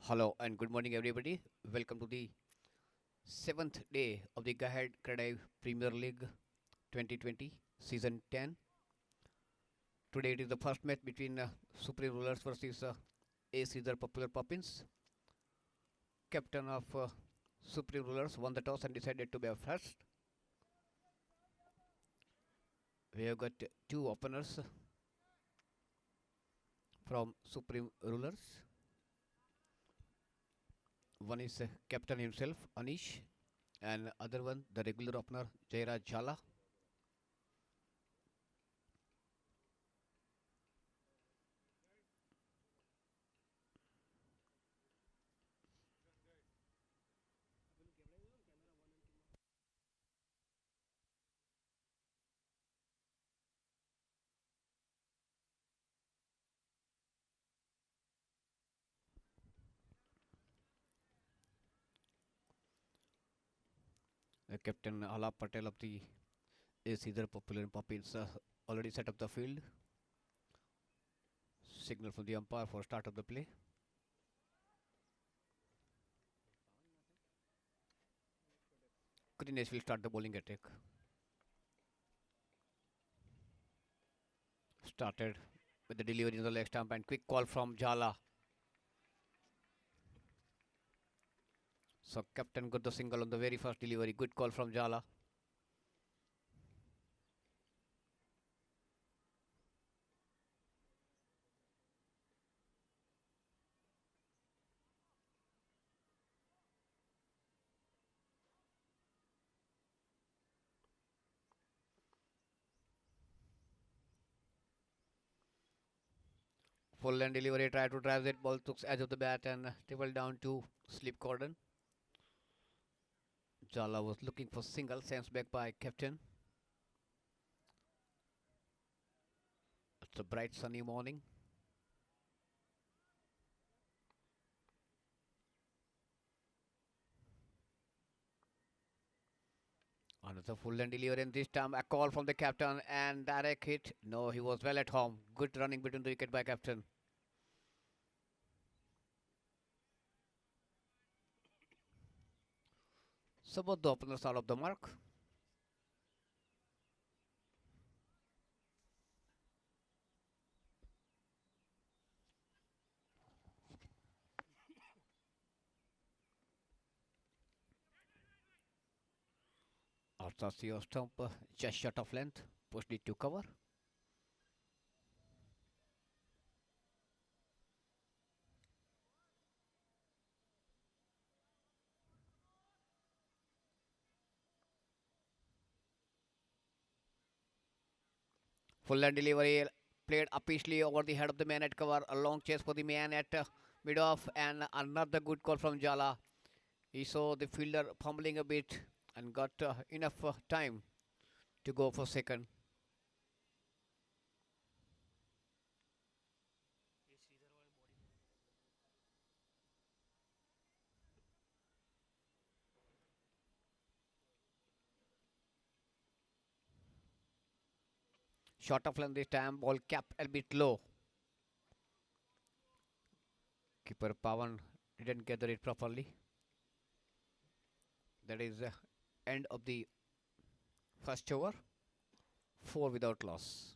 Hello and good morning, everybody. Welcome to the seventh day of the GPL Premier League 2020 Season 10. Today it is the first match between Supreme Rulers versus A Caesar Popular Poppins. Captain of Supreme Rulers won the toss and decided to be first. We have got two openers from Supreme Rulers. One is captain himself, Anish, and other one, the regular opener, Jairaj Jhala. Captain Ala Patel of the is either popular Poppins already set up the field. Signal from the umpire for start of the play. Greenwich will start the bowling attack. Started with the delivery in the leg stump and quick call from Jhala. So captain got the single on the very first delivery. Good call from Jhala. Full length delivery, tried to drive that ball, took edge of the bat and dribbled down to slip cordon. Jhala was looking for single, sends back by captain. It's a bright sunny morning. Another full length delivery, and this time a call from the captain and direct hit. No, he was well at home. Good running between the wicket by captain. So both the openers are off the mark. Arthasio stump just short of length, pushed it to cover. Full length delivery played upishly over the head of the man at cover. A long chase for the man at mid off, and another good call from Jhala. He saw the fielder fumbling a bit and got enough time to go for second. Short of length this time, ball capped a bit low. Keeper Pawan didn't gather it properly. That is end of the first over. 4 without loss.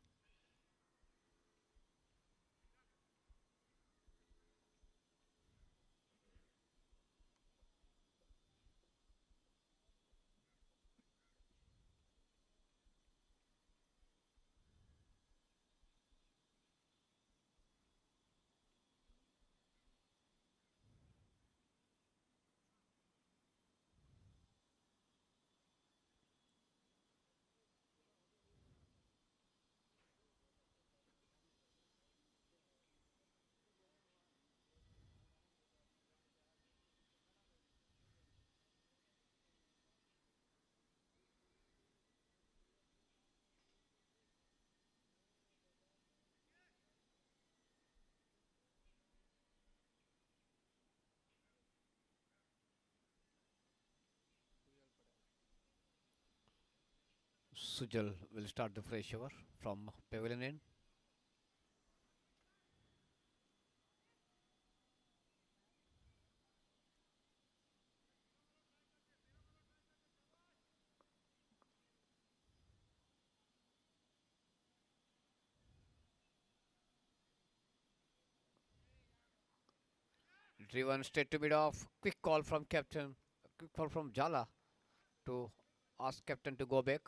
Sujal will start the fresh over from pavilion end. Driven straight to mid off. Quick call from captain. Quick call from Jala to ask captain to go back.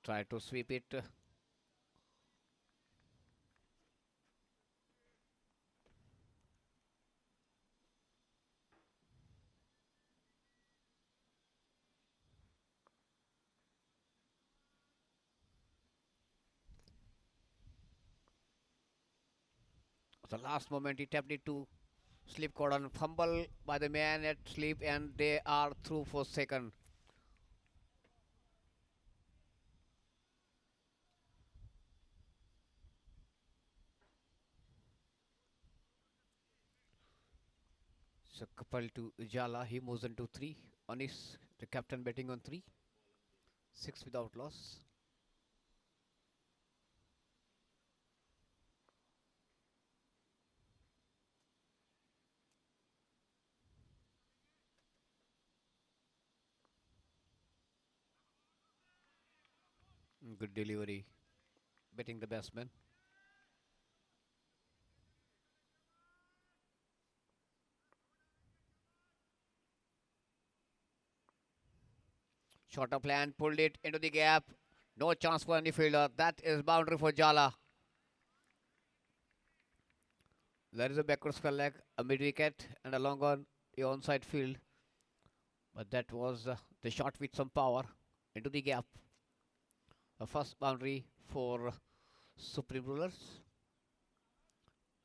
Try to sweep it. The last moment he tapped it to slip cordon. Fumble by the man at sleep, and they are through for second. So couple to Jala, he moves into three. Anis, the captain, betting on three. Six without loss. Good delivery. Betting the batsman. Shorter plan, pulled it into the gap. No chance for any fielder. That is boundary for Jala. There is a backward spell leg, a mid wicket, and a long on the onside field. But that was the shot with some power into the gap. A first boundary for Supreme Rulers.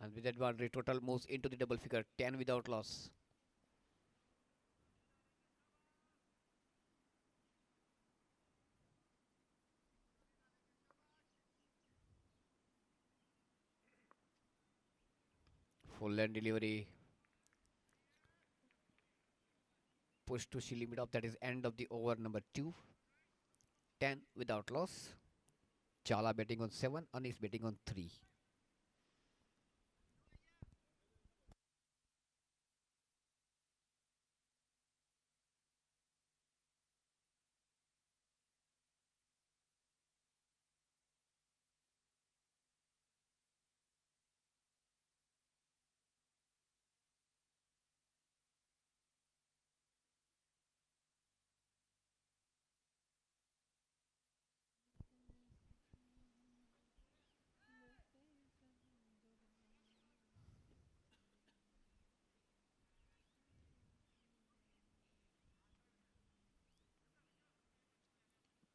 And with that boundary, total moves into the double figure, 10 without loss. Full length delivery. Push to Shili mid off. That is end of the over number 2. 10 without loss. Chala betting on 7. Anis betting on 3.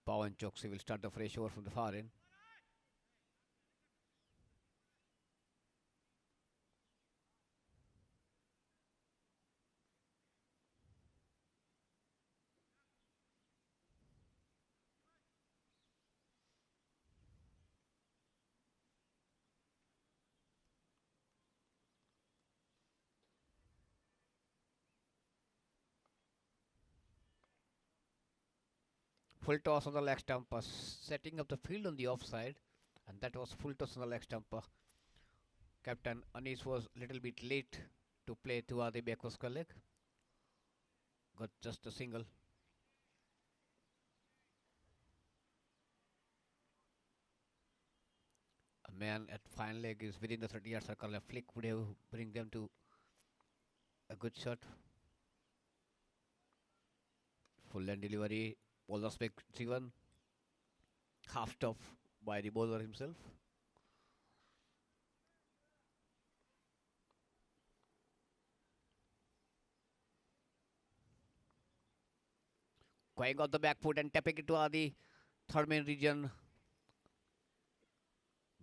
Pawan Choksi will start the fresh over from the far end. Full toss on the leg stumper, setting up the field on the offside, and that was full toss on the leg stumper. Captain Anis was a little bit late to play to the backwards leg. Got just a single. A man at fine leg is within the 30-yard circle. A flick would have bring them to a good shot. Full length delivery. Bowler spec driven. Half stop by the bowler himself. Going off the back foot and tapping it to the third main region.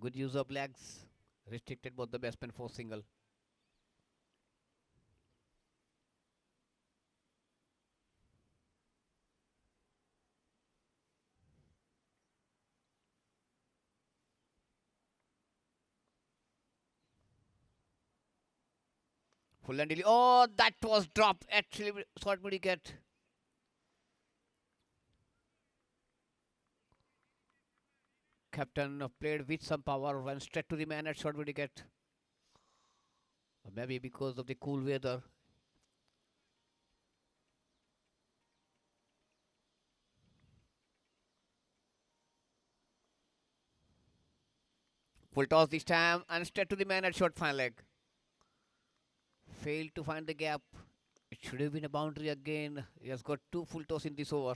Good use of legs. Restricted both the batsmen for single. Full and delivery. Oh, that was dropped. Actually, short wicket. Captain played with some power, went straight to the man at short wicket. Maybe because of the cool weather. Full toss this time and straight to the man at short fine leg. Failed to find the gap. It should have been a boundary again. He has got two full toss in this over.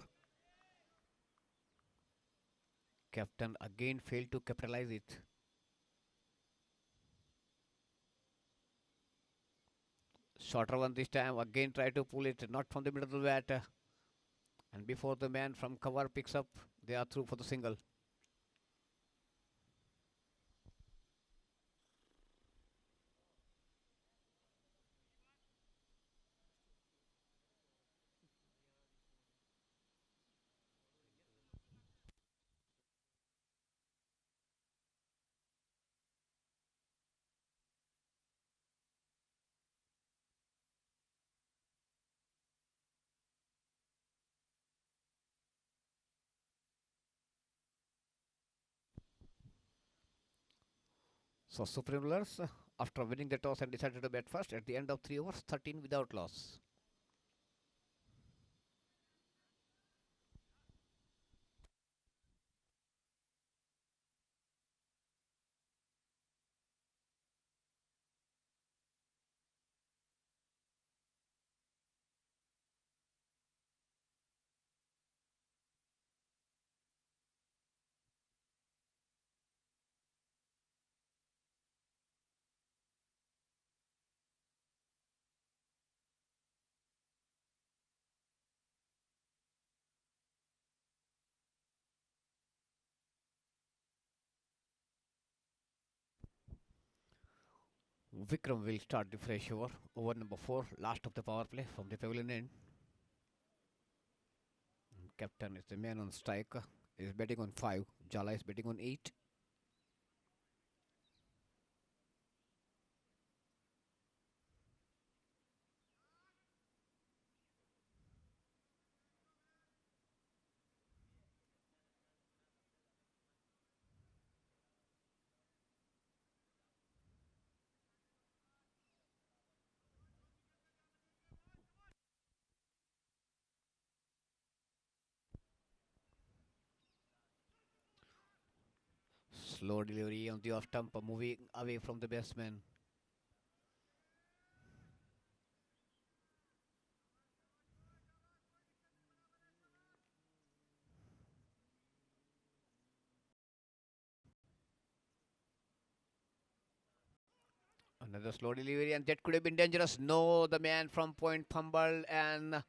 Captain again failed to capitalize it. Shorter one this time. Again try to pull it. Not from the middle of the bat. And before the man from cover picks up, they are through for the single. So Supreme Rulers, after winning the toss and decided to bat first at the end of 3 overs, 13 without loss. Vikram will start the fresh over. Over number 4, last of the power play from the pavilion end. Captain is the man on strike. Is betting on 5. Jala is betting on 8. Slow delivery on the off stump, moving away from the batsman. Another slow delivery, and that could have been dangerous. No, the man from point fumbled, and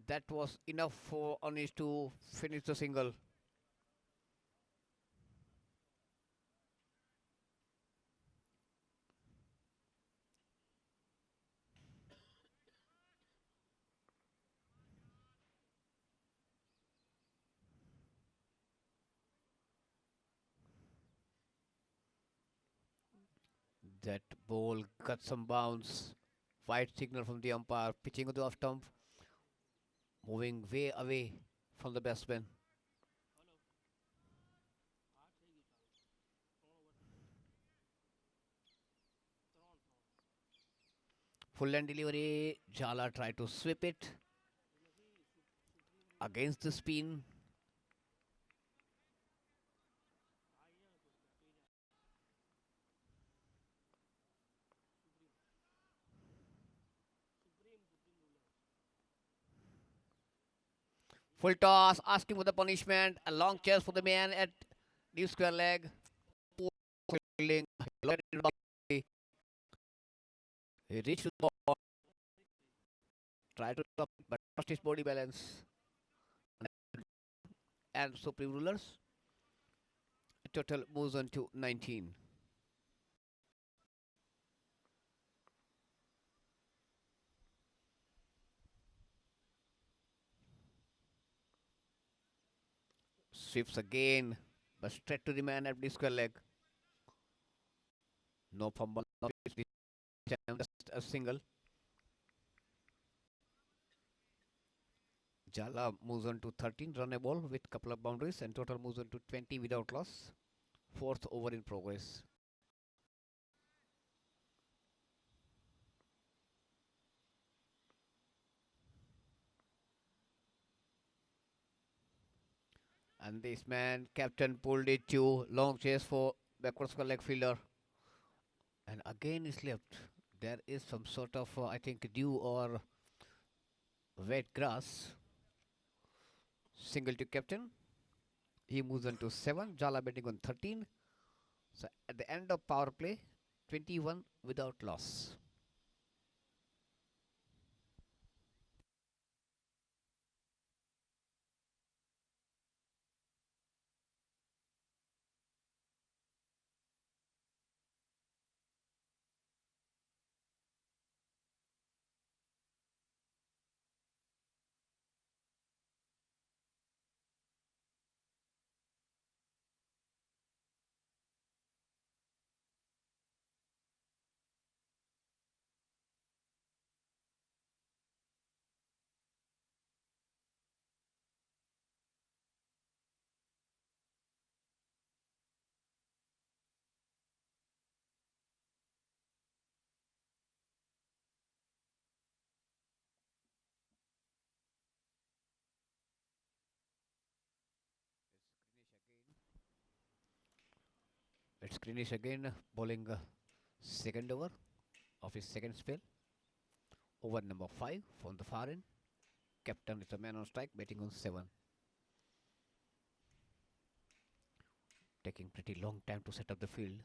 that was enough for Anish to finish the single. That ball got some bounce. White signal from the umpire, pitching on the off stump, moving way away from the batsman. Full end delivery. Jala tried to sweep it against the spin. Full toss, asking for the punishment. A long chase for the man at the square leg. Poor fielding. He reached the ball, tried to stop, but lost his body balance. And Supreme Rulers total moves on to 19. Sweeps again, but straight to the man at the square leg. No fumble, no just a single. Jala moves on to 13 runnable with couple of boundaries and total moves on to 20 without loss. Fourth over in progress. And this man, captain, pulled it to long chase for backwards for leg fielder, and again is left. There is some sort of, I think, dew or wet grass. Single to captain. He moves on to 7. Jala betting on 13. So at the end of power play, 21 without loss. Let's Greenish again, bowling second over of his second spell. Over number 5 from the far end. Captain is a man on strike, betting on 7. Taking pretty long time to set up the field.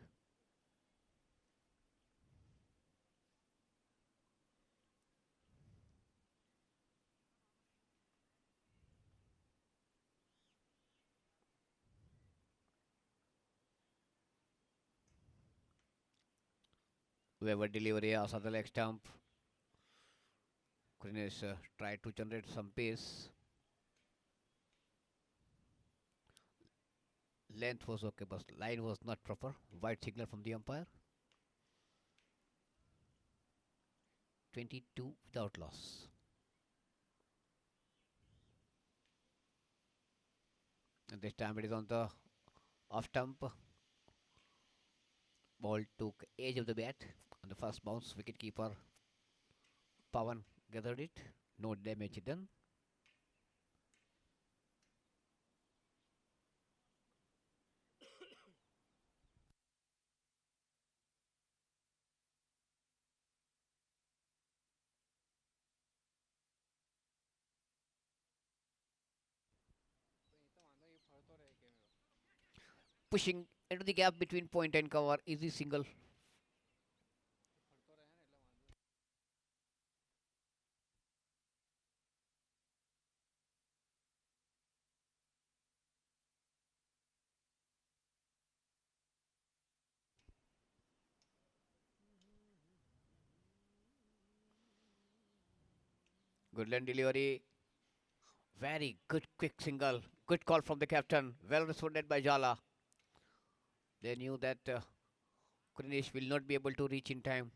Whoever delivery outside the leg stump. Greenish tried to generate some pace. Length was okay, but line was not proper. White signal from the umpire. 22 without loss. And this time it is on the off stump. Ball took edge of the bat. On the first bounce, wicketkeeper Pawan gathered it. No damage done. Pushing into the gap between point and cover. Easy single. Good land delivery. Very good quick single. Good call from the captain. Well responded by Jala. They knew that Krinesh will not be able to reach in time.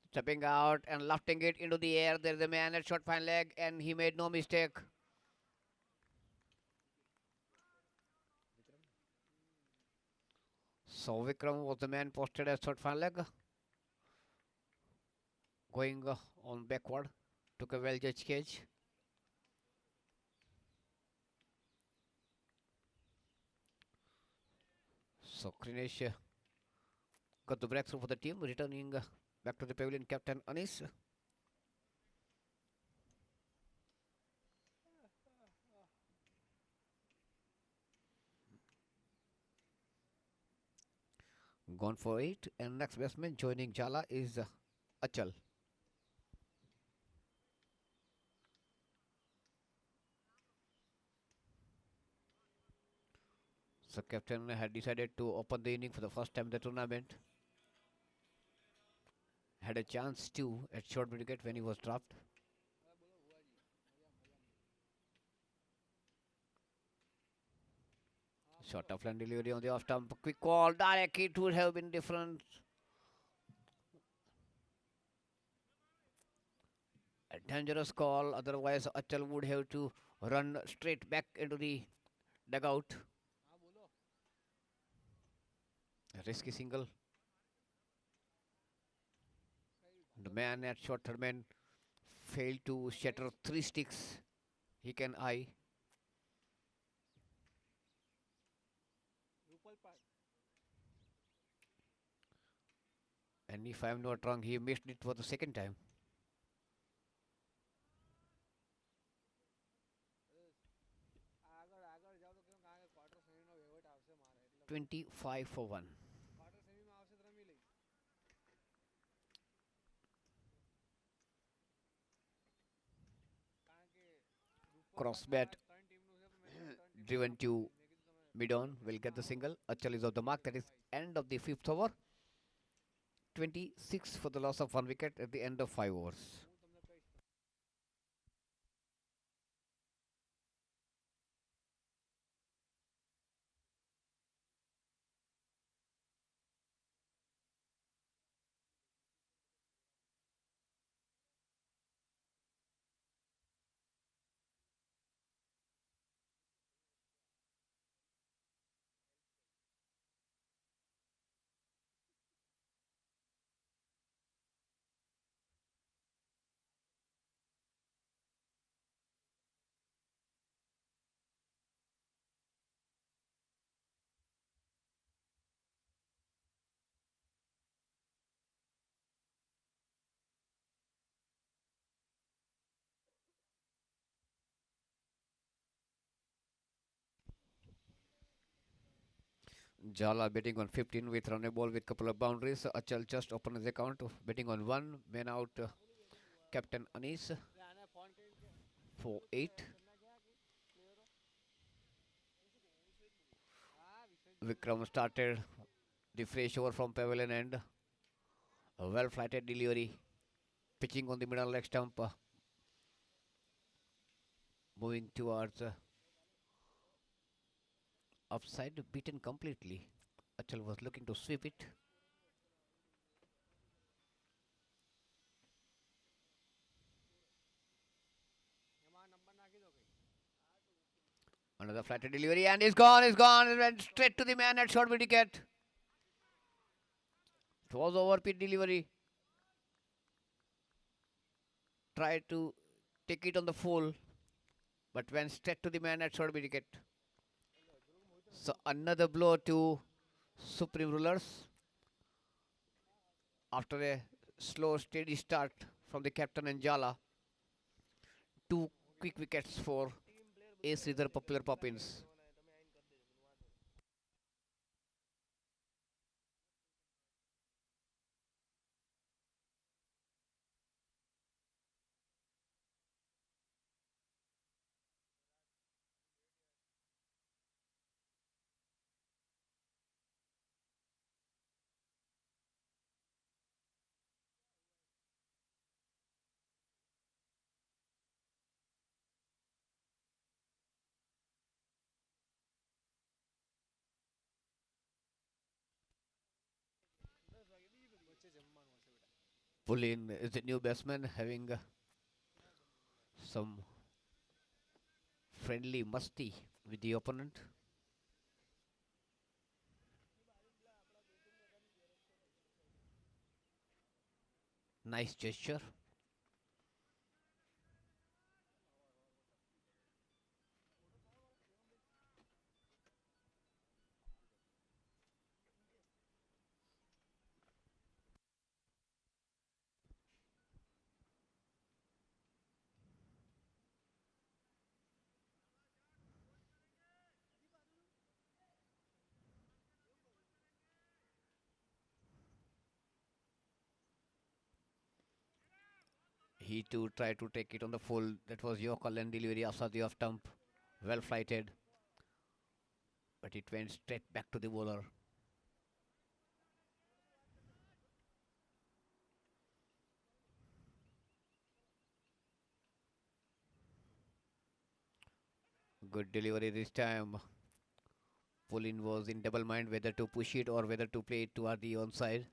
Stepping out and lofting it into the air. There is a man at short fine leg and he made no mistake. So Vikram was the man posted as short fine leg. Going on backward. Took a well judged catch. So Krinesh got the breakthrough for the team. Returning back to the pavilion, captain Anis. Gone for 8. And next batsman joining Jala is Achal. So captain had decided to open the inning for the first time in the tournament. Had a chance too at short wicket when he was dropped. Short of land delivery on the off stump. Quick call. Direct it would have been different. A dangerous call, otherwise Achal would have to run straight back into the dugout. A risky single. The man at short third man failed to shatter three sticks he can eye. And if I am not wrong, he missed it for the second time. 25 for 1. Cross bat driven to mid on will get the single. Achal is off the mark. That is end of the fifth over. 26 for the loss of one wicket at the end of 5 overs. Jala betting on 15 with run a ball with couple of boundaries. Achal just opened his account betting on one. Man out, Captain Anis for 8. Vikram started the fresh over from pavilion end. A well flighted delivery. Pitching on the middle leg stump. Moving towards upside. Beaten completely. Achal was looking to sweep it. Another flighted delivery and he's gone, he's gone. It went straight to the man at short mid wicket. It was over pitch delivery. Tried to take it on the full, but went straight to the man at short mid wicket. So another blow to Supreme Rulers after a slow, steady start from the captain and Jala. Two quick wickets for Ace Sridhar Popular Poppins. Pulin is the new batsman having some friendly musty with the opponent. Nice gesture. He too tried to take it on the full. That was your call and delivery after the off stump. Well flighted. But it went straight back to the bowler. Good delivery this time. Pulin was in double mind whether to push it or whether to play it toward the onside.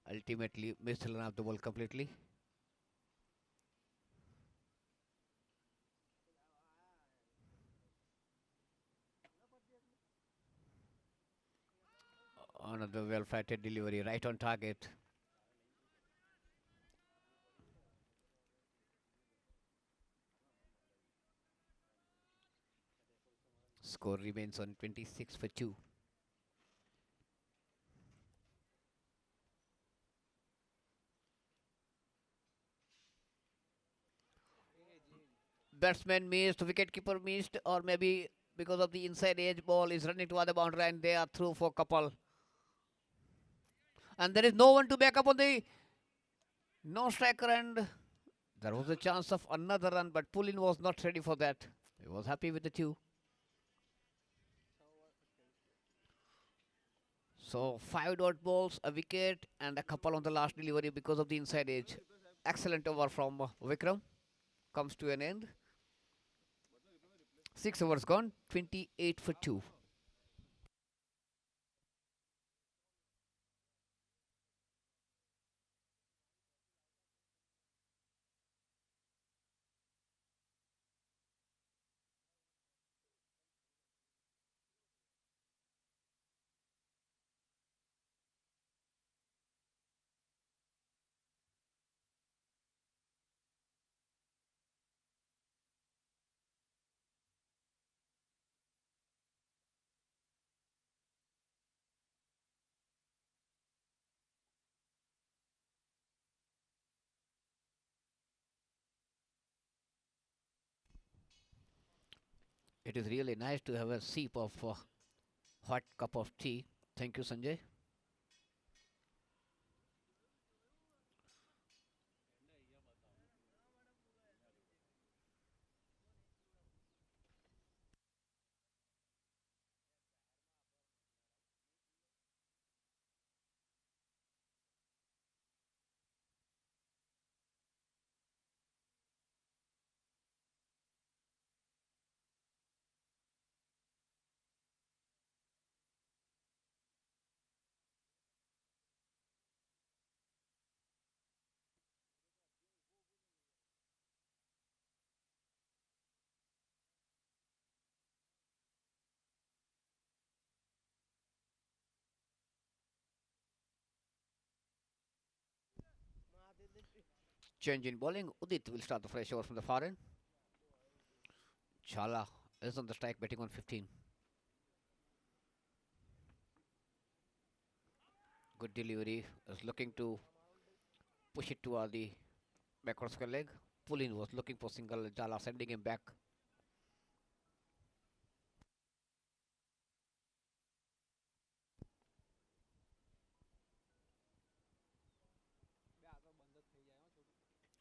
Ultimately missed the run of the ball completely. Another well-flighted delivery right on target. Score remains on 26 for 2. Batsman missed, wicketkeeper missed, or maybe because of the inside edge ball is running to other boundary and they are through for couple. And there is no one to back up on the non-striker, and there was a chance of another run, but Pulin was not ready for that. He was happy with the two. So 5 dot balls, a wicket, and a couple on the last delivery because of the inside edge. Excellent over from Vikram. Comes to an end. 6 overs gone, 28 for 2. It is really nice to have a sip of hot cup of tea. Thank you, Sanjay. Change in bowling. Udit will start the fresh over from the far end. Chala is on the strike, betting on 15. Good delivery. Is looking to push it toward the backward square leg. Pulin was looking for single. Jala sending him back.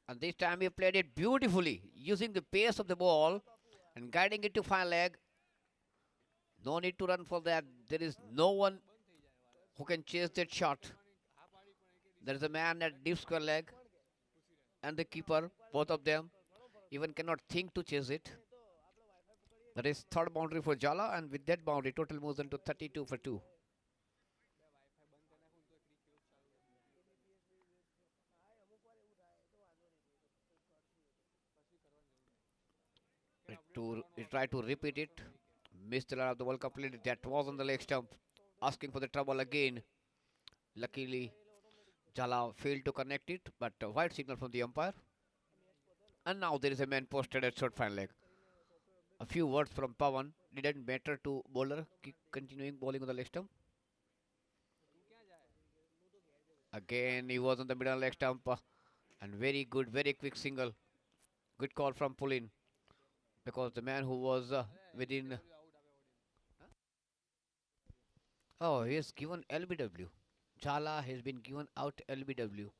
And this time he played it beautifully, using the pace of the ball and guiding it to fine leg. No need to run for that. There is no one who can chase that shot. There is a man at deep square leg and the keeper, both of them, even cannot think to chase it. That is third boundary for Jala, and with that boundary, total moves into 32 for 2. He tried to repeat it, missed the line of the ball completely. That was on the leg stump, asking for the trouble again. Luckily, Jala failed to connect it, but a white signal from the umpire. And now there is a man posted at short fine leg. A few words from Pawan didn't matter to bowler, continuing bowling on the leg stump. Again, he was on the middle leg stump, and very good, very quick single. Good call from Pulin because the man who was within. Oh, he has given LBW. Chala has been given out LBW.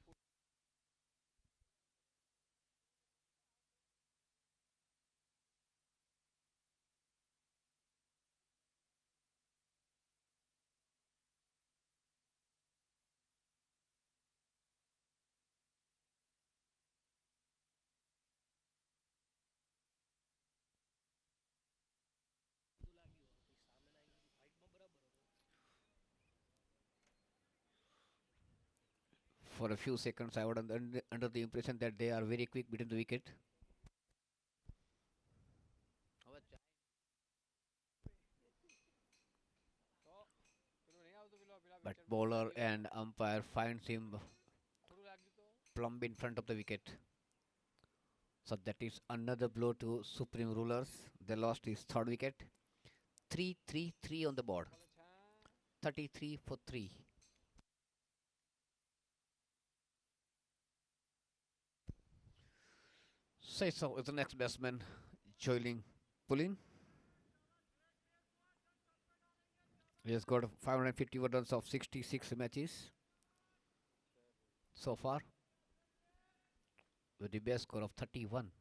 For a few seconds, I was under the impression that they are very quick between the wicket. but bowler and umpire finds him plumb in front of the wicket. So that is another blow to Supreme Rulers. They lost his third wicket. 3-3-3 on the board. 33 for 3. Say so is the next batsman, Joiling Pulin. He has got 551 runs of 66 matches so far, with the best score of 31.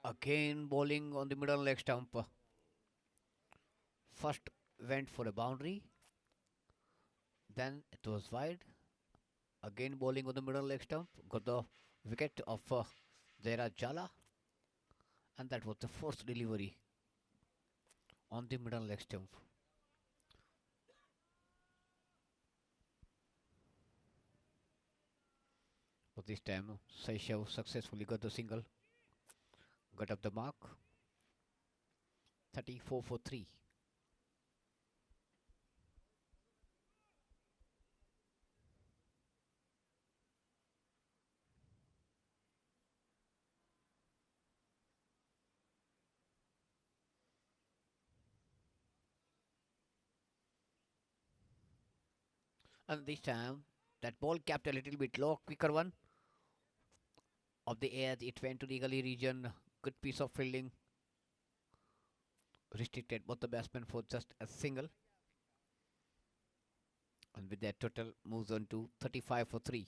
Again bowling on the middle leg stump. First went for a boundary, then it was wide. Again bowling on the middle leg stump, got the wicket of Zaira Jala, and that was the fourth delivery on the middle leg stump. But this time, Saishav successfully got the single, got up the mark. 34 for 3. And this time, that ball capped a little bit low, quicker one of the edge. It went to the gully region. Good piece of fielding. Restricted both the batsmen for just a single. And with that, total moves on to 35 for 3.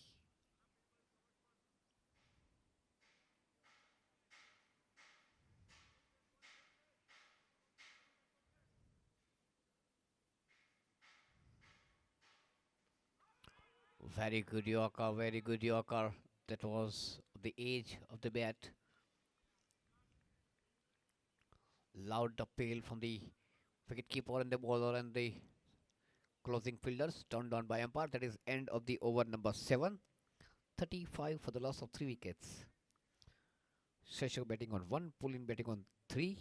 Very good Yorker, very good Yorker. That was the edge of the bat. Loud appeal from the wicketkeeper and the bowler and the closing fielders. Turned down by umpire. That is end of the over number 7. 35 for the loss of 3 wickets. Shesho batting on 1, Pulin batting on 3.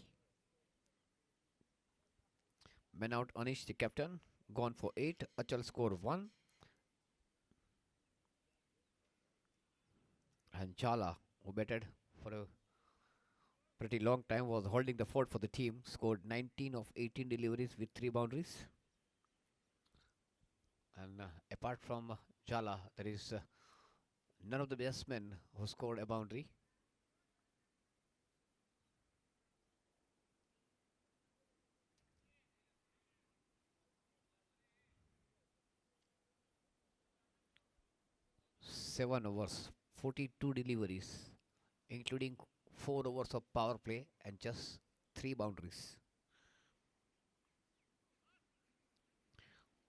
Men out, Anish the captain, gone for 8. Achal score 1. And Chala, who batted for a pretty long time, was holding the fort for the team, scored 19 of 18 deliveries with 3 boundaries. And apart from Chala, there is none of the batsmen who scored a boundary. Seven overs, 42 deliveries, including 4 overs of power play and just 3 boundaries.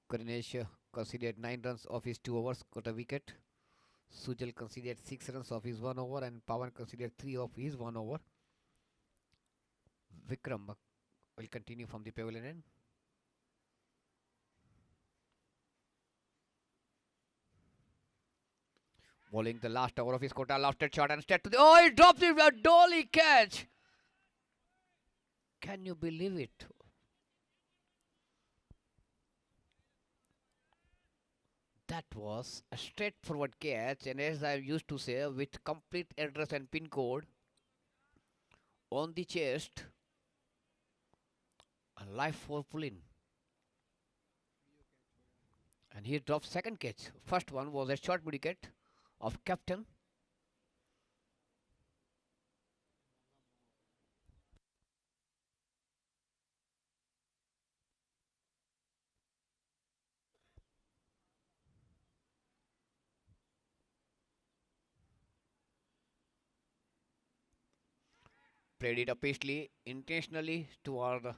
Karinesh conceded 9 runs of his 2 overs, got a wicket. Sujal conceded 6 runs of his 1 over, and Pawan conceded 3 of his 1 over. Vikram will continue from the pavilion end. Bowling the last over of his quota, lofted shot and straight to the. Oh, he drops it! A dolly catch! Can you believe it? That was a straightforward catch, and as I used to say, with complete address and pin code on the chest, a life for Pulin. And he dropped second catch. First one was a short wicket of captain. Played it up hastily, intentionally toward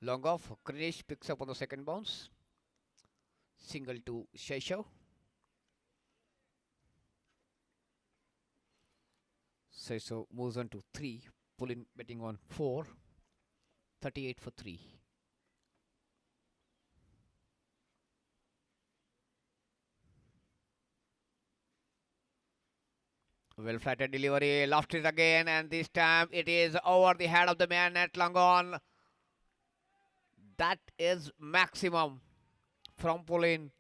long off. Krinesh picks up on the second bounce. Single to Sheshav. Sheshav moves on to 3. Pulin betting on 4. 38 for 3. Well flatted delivery. Lost it again, and this time it is over the head of the man at Langon. That is maximum from Pauline.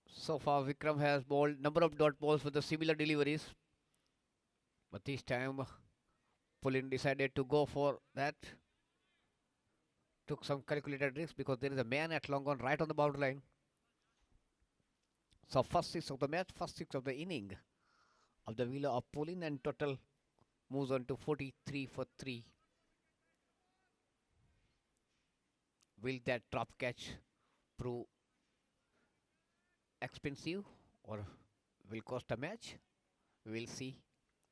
So far, Vikram has bowled number of dot balls with the similar deliveries, but this time Pauline decided to go for that. Took some calculated risks because there is a man at long on right on the boundary line. So first six of the match, first six of the inning of the wheeler of Pauline, and total moves on to 43 for 3. Will that drop catch prove expensive or will cost a match? We'll see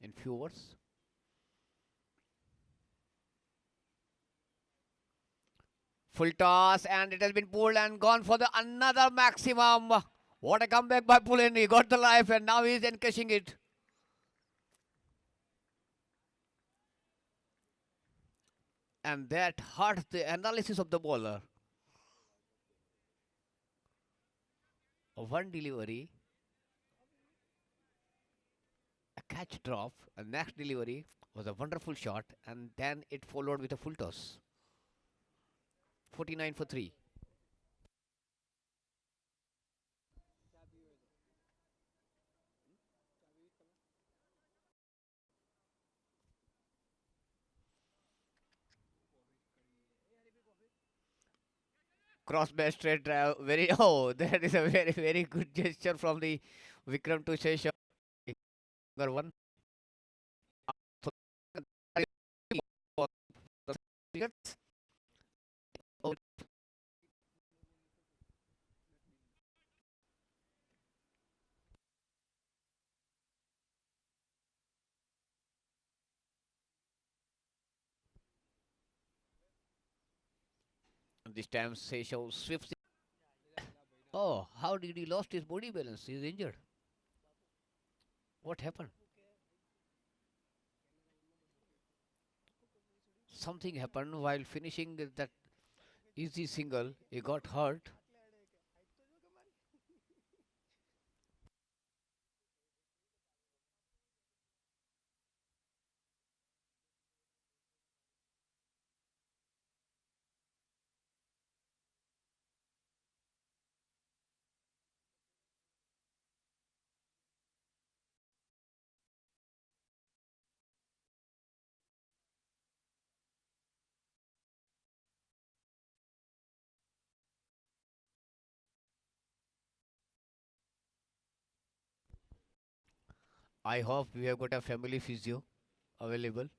in few hours. Full toss, and it has been pulled and gone for the another maximum. What a comeback by Pullen. He got the life and now he's encashing it. And that hurt the analysis of the bowler. One delivery, a catch drop, a next delivery was a wonderful shot, and then it followed with a full toss. 49 for 3. Cross base straight drive. Very oh, that is a very good gesture from the Vikram to Shesha. Number one. This time Seychelles sweeps. Oh, how did he lost his body balance? He's injured. What happened? Something happened while finishing that easy single. He got hurt. I hope we have got a family physio available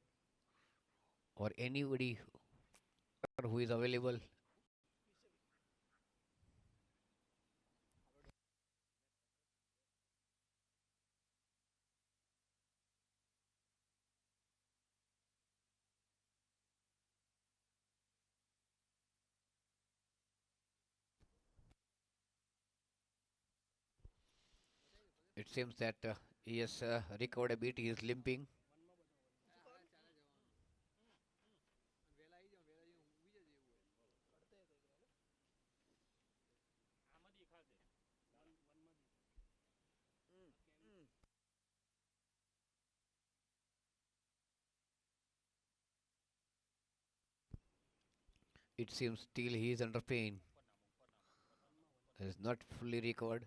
or anybody who is available. It seems that he has recovered a bit. He is limping. It seems still he is under pain. He is not fully recovered.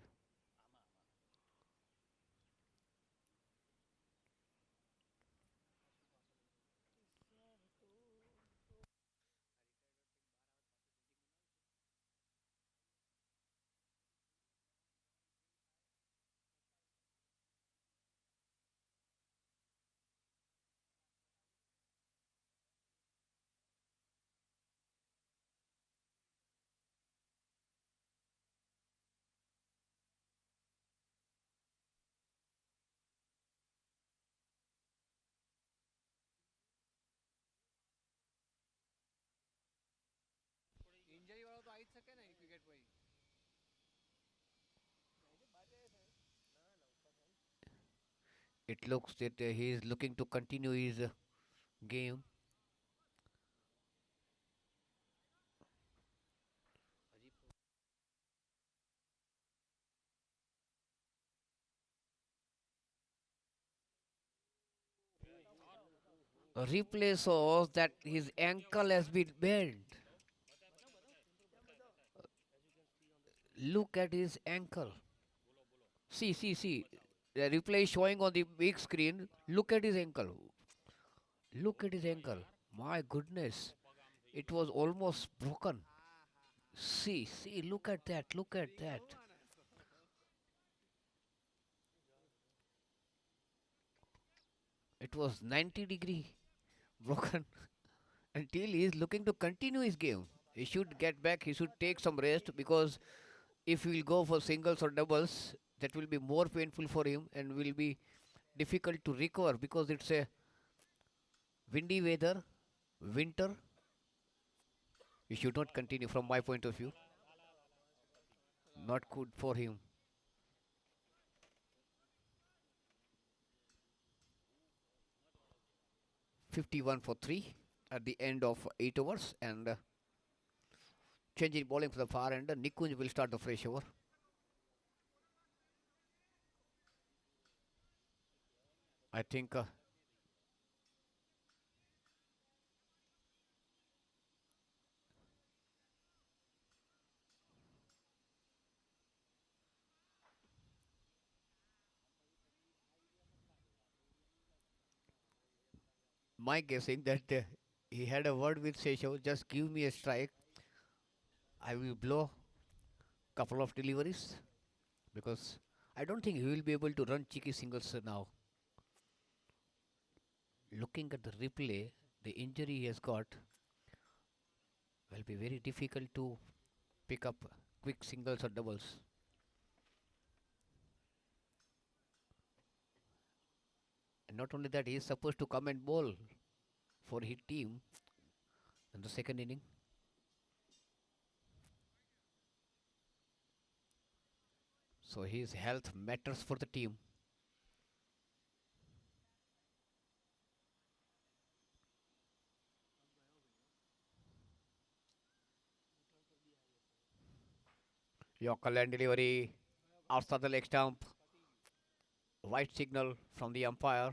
It looks that he is looking to continue his game. Replay shows that his ankle has been bent. Look at his ankle. See. The replay is showing on the big screen. Look at his ankle. Look at his ankle. My goodness. It was almost broken. See, look at that. Look at that. It was 90-degree broken until he is looking to continue his game. He should get back. He should take some rest because if he will go for singles or doubles, that will be more painful for him and will be difficult to recover because it's a windy weather, winter. He should not continue from my point of view. Not good for him. 51 for 3 at the end of 8 overs and changing bowling for the far end. Nikunj will start the fresh over. I think my guessing that he had a word with Seshav, just give me a strike. I will blow couple of deliveries because I don't think he will be able to run cheeky singles now. Looking at the replay, the injury he has got will be very difficult to pick up quick singles or doubles. And not only that, he is supposed to come and bowl for his team in the second inning. So his health matters for the team. Yorker land delivery outside the leg stump. White signal from the umpire.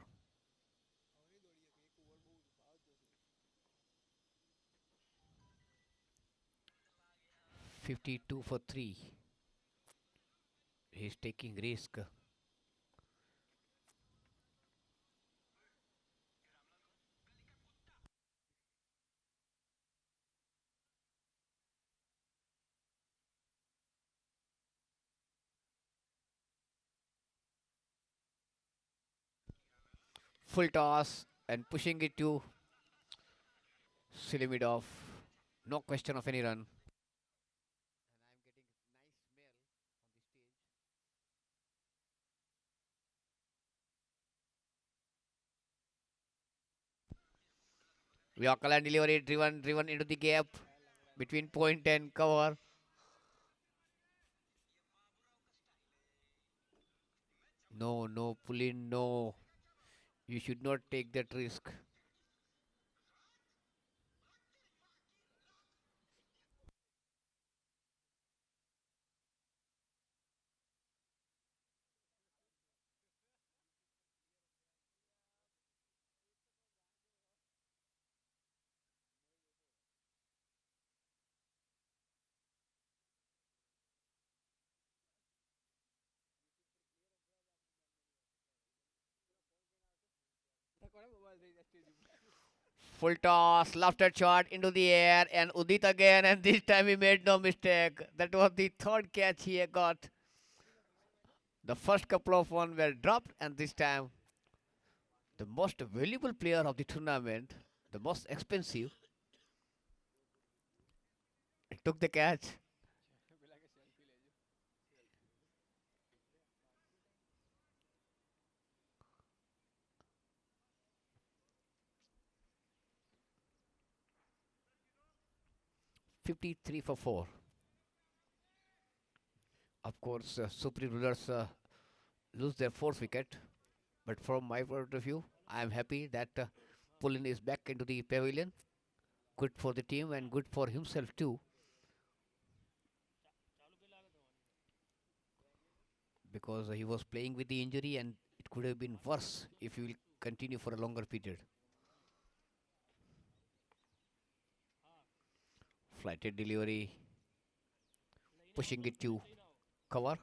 52 for 3. He's taking risk. Full toss and pushing it to Silimidov. No question of any run. Yorker land delivery driven into the gap between point and cover. No, pull in, no. You should not take that risk. 'Full toss, lofted shot into the air, and Udit again, and this time he made no mistake. That was the third catch he had got. The first couple of one were dropped, and this time the most valuable player of the tournament, the most expensive, took the catch. 53 for 4. Of course, Supri Rulers lose their fourth wicket, but from my point of view, I am happy that Pulin is back into the pavilion. Good for the team and good for himself too, because he was playing with the injury and it could have been worse if he will continue for a longer period. Flighted delivery, pushing it to cover.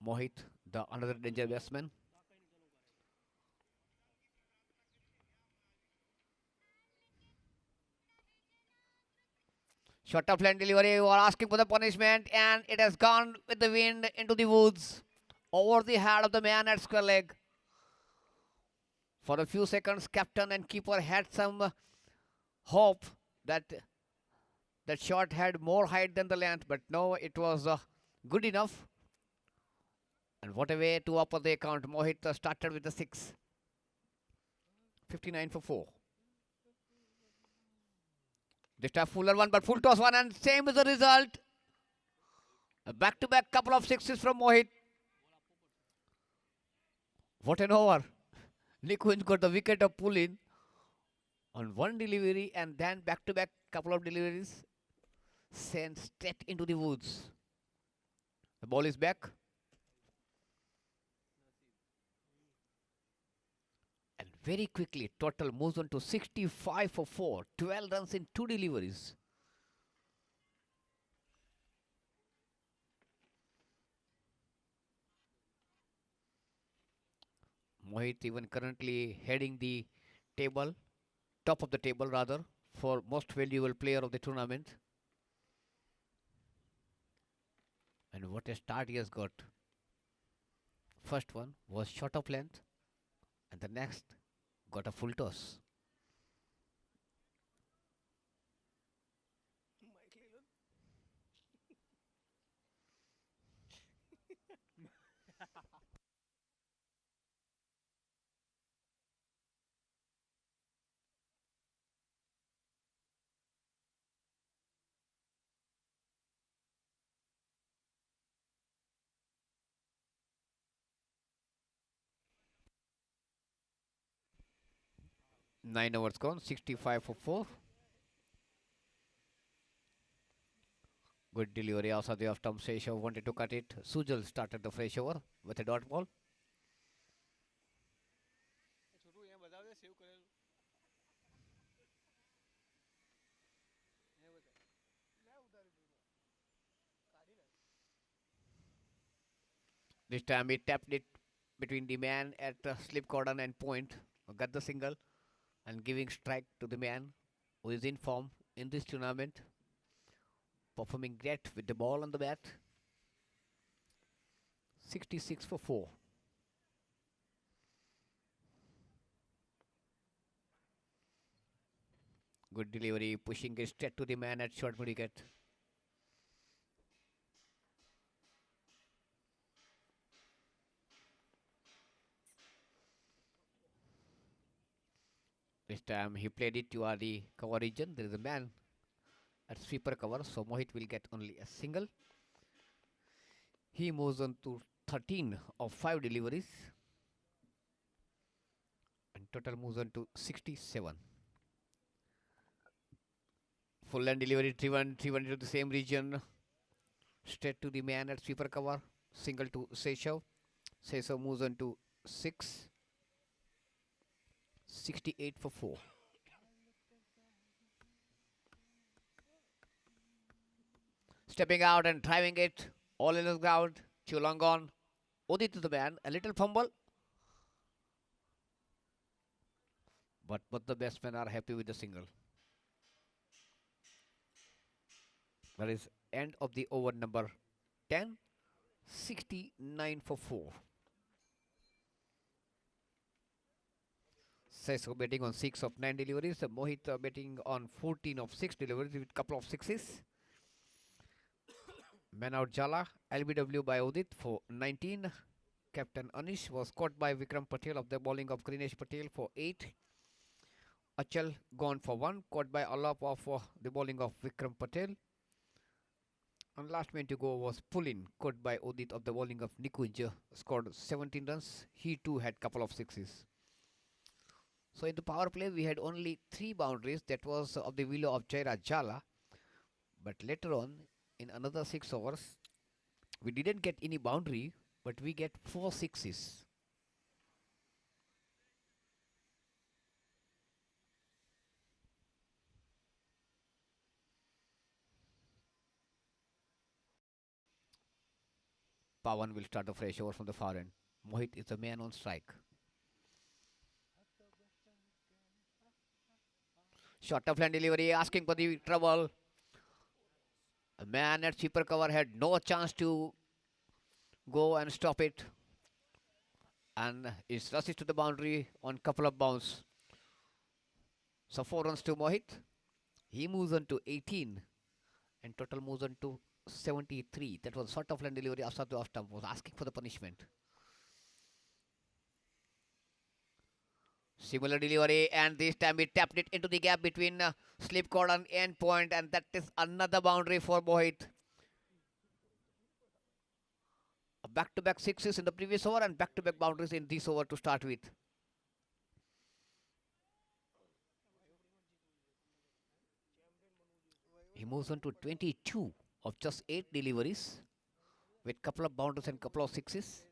Mohit, the another danger batsman. Short of line delivery, you are asking for the punishment, and it has gone with the wind into the woods over the head of the man at square leg. For a few seconds, captain and keeper had some hope that that shot had more height than the length, but no, it was good enough. And what a way to up the account. Mohit started with the 6. 59 for 4. This time fuller one, but full toss one, and same is the result. A back-to-back couple of sixes from Mohit. What an over. Nikunj got the wicket of pull in on one delivery, and then back-to-back couple of deliveries sent straight into the woods. The ball is back. And very quickly, total moves on to 65 for 4. 12 runs in 2 deliveries. Mohit even currently heading the table, top of the table rather, for most valuable player of the tournament. And what a start he has got. First one was short of length, and the next got a full toss. Michael 9 overs gone, 65 for 4. Good delivery also the off stump. Seshav wanted to cut it. Sujal started the fresh over with a dot ball. છોટું અહીંયા બતાવે સેવ કરેલું અહીંયા બતાવે લે ઉતારી દીધું કાઢી નાખ This time he tapped it between the man at slip cordon and point. Got the single and giving strike to the man who is in form in this tournament. Performing great with the ball on the bat. 66 for 4. Good delivery, pushing it straight to the man at short wicket. This time he played it to the cover region. There is a man at sweeper cover, so Mohit will get only a single. He moves on to 13 of 5 deliveries. And total moves on to 67. Full and delivery driven into the same region. Straight to the man at sweeper cover. Single to Seshav. Seshav moves on to 6. 68 for 4. Stepping out and driving it all in the ground. Too long gone. Udit to the man. A little fumble. But both the batsmen are happy with the single. That is end of the over number 10. 69 for 4. Seso betting on 6 of 9 deliveries. Mohit betting on 14 of 6 deliveries with couple of sixes. Man out Jala. LBW by Udit for 19. Captain Anish was caught by Vikram Patel of the bowling of Grinesh Patel for 8. Achal gone for 1. Caught by Alap of the bowling of Vikram Patel. And last man to go was Pulin, caught by Udit of the bowling of Nikunj. Scored 17 runs. He too had couple of sixes. So in the power play, we had only 3 boundaries. That was of the willow of Jaira Jala. But later on, in another 6 overs, we didn't get any boundary, but we get 4 sixes. Pawan will start the fresh over from the far end. Mohit is the man on strike. Short of line delivery, asking for the trouble. A man at cheaper cover had no chance to go and stop it, and it rushes to the boundary on couple of bounce. So 4 runs to Mohit. He moves on to 18, and total moves on to 73. That was sort of line delivery. Asadu Aftab was asking for the punishment. Similar delivery, and this time he tapped it into the gap between slip cord and end point, and that is another boundary for Mohit. Back to back sixes in the previous over and back to back boundaries in this over to start with. He moves on to 22 of just 8 deliveries with couple of boundaries and couple of sixes.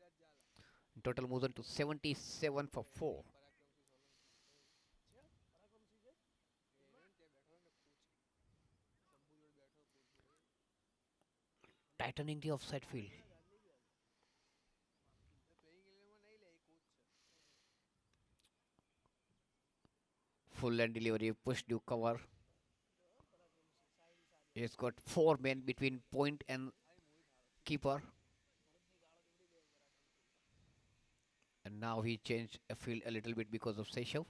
In total moves on to 77 for 4. Tightening the offside field. Full end delivery, push to cover. He's got 4 men between point and keeper. And now he changed a field a little bit because of Seshav.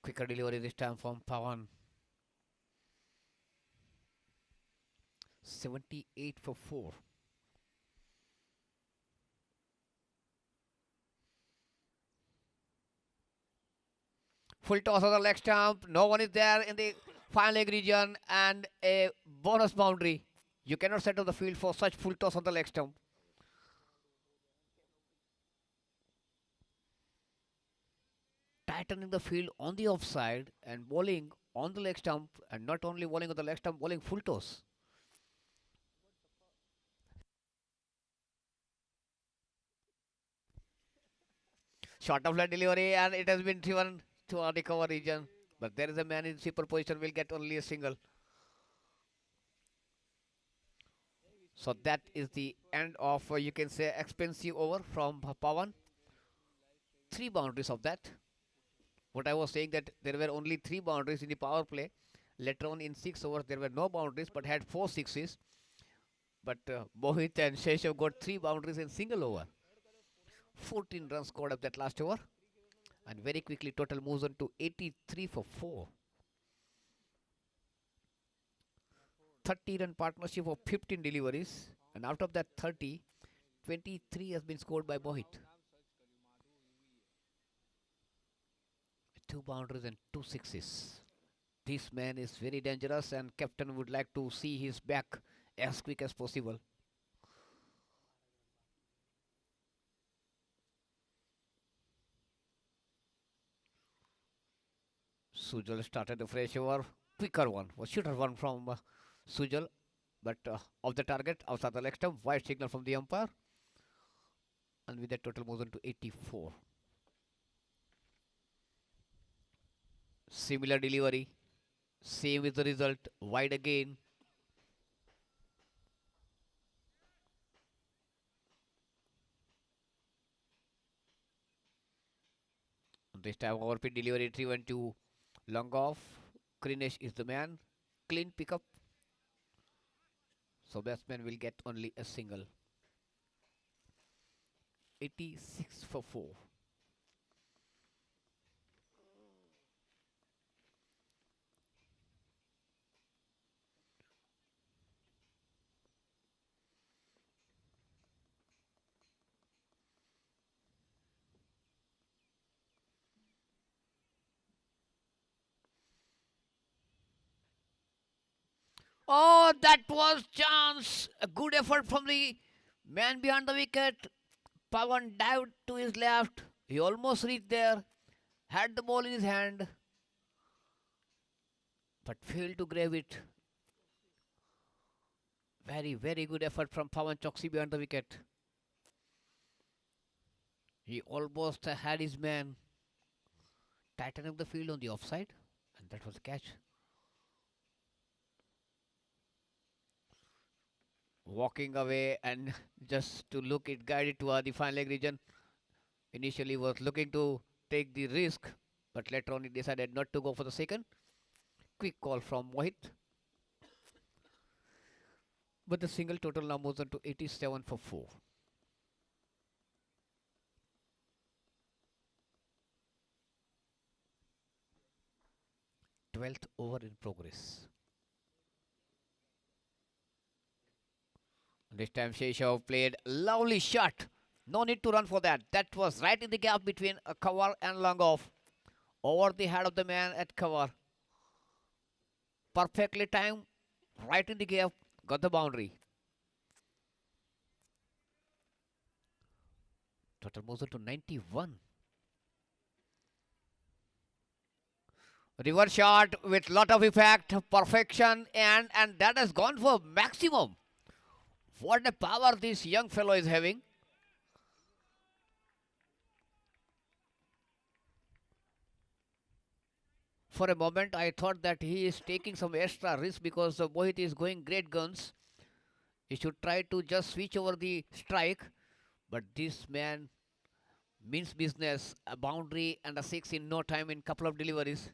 Quicker delivery this time from Pawan. 78 for 4. Full toss on the leg stump. No one is there in the final leg region and a bonus boundary. You cannot set up the field for such full toss on the leg stump. Tightening the field on the offside and bowling on the leg stump, and not only bowling on the leg stump, bowling full toss. Short of line delivery, and it has been driven to our recover region. But there is a man in sweeper position, will get only a single. So that is the end of, you can say, expensive over from Pawan. 3 boundaries of that. What I was saying that there were only 3 boundaries in the power play. Later on in 6 overs there were no boundaries but had 4 sixes. But Mohit and Sheshav got 3 boundaries in single over. 14 runs scored up that last over. And very quickly total moves on to 83 for 4. 30-run partnership of 15 deliveries. And out of that 30, 23 has been scored by Mohit. 2 boundaries and 2 sixes. This man is very dangerous and captain would like to see his back as quick as possible. Sujal started the fresh over. Quicker one. Was shooter one from Sujal. But off the target, outside the leg stump. White signal from the umpire. And with that total moves on to 84. Similar delivery. Same is the result. Wide again. This time overpit delivery driven to long off. Krinesh is the man. Clean pickup. So batsman will get only a single. 86 for 4. Oh, that was chance. A good effort from the man behind the wicket. Pawan dived to his left. He almost reached there. Had the ball in his hand. But failed to grab it. Very, very good effort from Pawan Choksi behind the wicket. He almost had his man tightening the field on the offside. And that was a catch. walking away and just to look it guided to the fine leg region. Initially was looking to take the risk, but later on he decided not to go for the second. Quick call from Mohit, but the single total now moves on to 87 for 4. 12th over in progress. This time Sheshov played lovely shot. No need to run for that. That was right in the gap between a cover and long off. Over the head of the man at cover. Perfectly timed. Right in the gap. Got the boundary. Total moves on to 91. Reverse shot with lot of effect. Perfection. And that has gone for maximum. What a power this young fellow is having. For a moment, I thought that he is taking some extra risk because Mohit is going great guns. He should try to just switch over the strike. But this man means business. A boundary and a 6 in no time in couple of deliveries.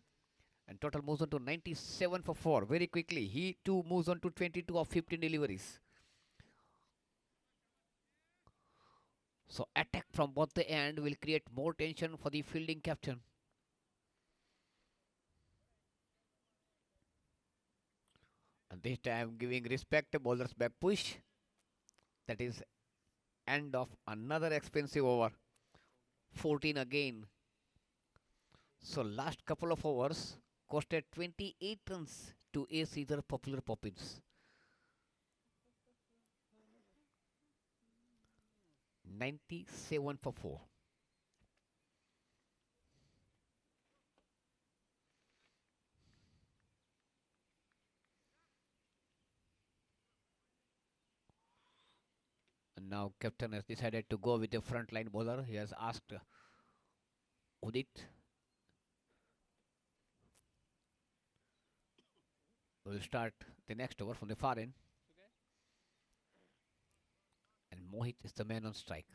And total moves on to 97 for 4. Very quickly. He too moves on to 22 of 15 deliveries. So attack from both the end will create more tension for the fielding captain. And this time giving respect to bowler's back push. That is end of another expensive over. 14 again. So last couple of overs costed 28 runs to ace either Popular Poppins. 97 for 4. And now captain has decided to go with a frontline bowler. He has asked Udit. Will start the next over from the far end. And Mohit is the man on strike.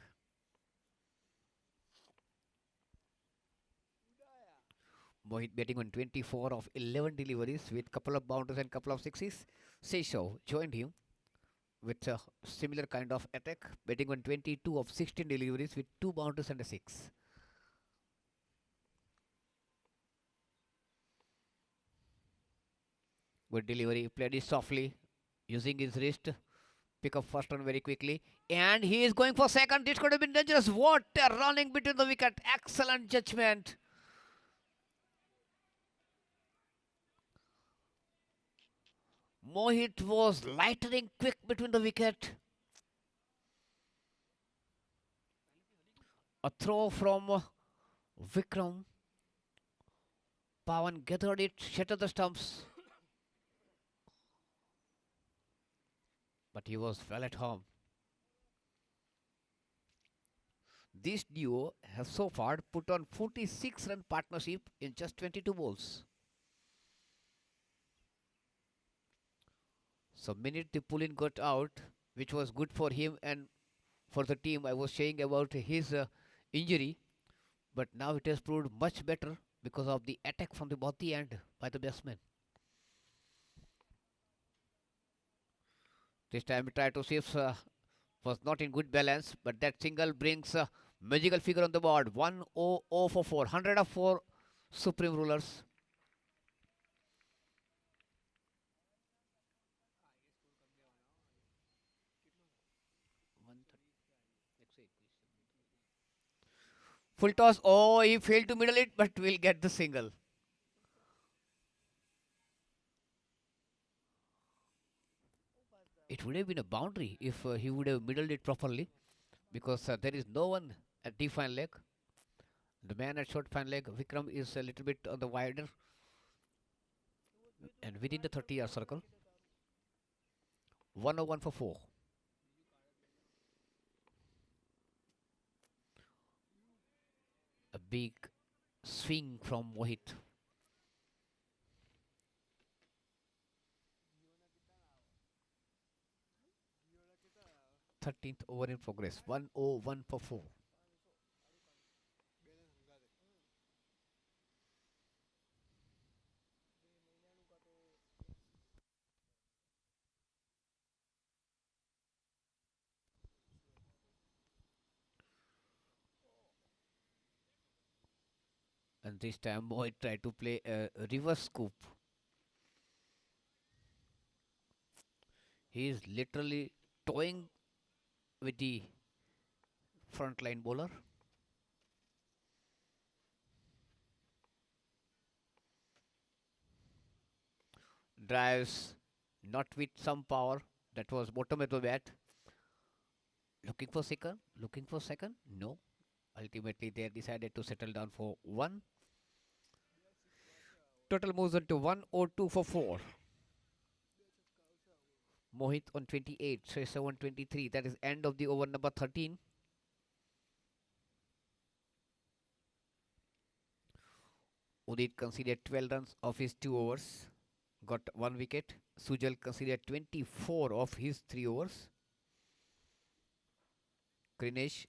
Mohit betting on 24 of 11 deliveries with couple of boundaries and couple of sixes. Seshav joined him with a similar kind of attack, betting on 22 of 16 deliveries with 2 boundaries and a 6. Good delivery, played it softly, using his wrist, pick up first run very quickly, and he is going for second. This could have been dangerous. What a running between the wicket! Excellent judgment. Mohit was lightning quick between the wicket. A throw from Vikram. Pawan gathered it, shattered the stumps. But he was well at home. This duo has so far put on 46-run partnership in just 22 balls. So minute the pull-in got out, which was good for him and for the team. I was saying about his injury, but now it has proved much better because of the attack from the both the end by the batsman. This time he tried to shift, was not in good balance, but that single brings a magical figure on the board. 1-0-0 for 4. 100 of 4 supreme rulers. Full toss. Oh, he failed to middle it, but will get the single. It would have been a boundary if he would have middled it properly, because there is no one at deep fine leg. The man at short fine leg, Vikram, is a little bit on the wider and within the 30-yard circle. 101 for 4. A big swing from Mohit. 13th over in progress. 101 for 4. And this time Mohit tried to play a reverse scoop. He is literally toying with the front line bowler. Drives not with some power. That was bottom of the bat. Looking for second. Looking for second. No. Ultimately, they decided to settle down for one. Total moves on to 102 for 4. Mohit on 28. Shrestha on 23. That is end of the over number 13. Udit conceded 12 runs of his 2 overs. Got 1 wicket. Sujal conceded 24 of his 3 overs. Krinesh,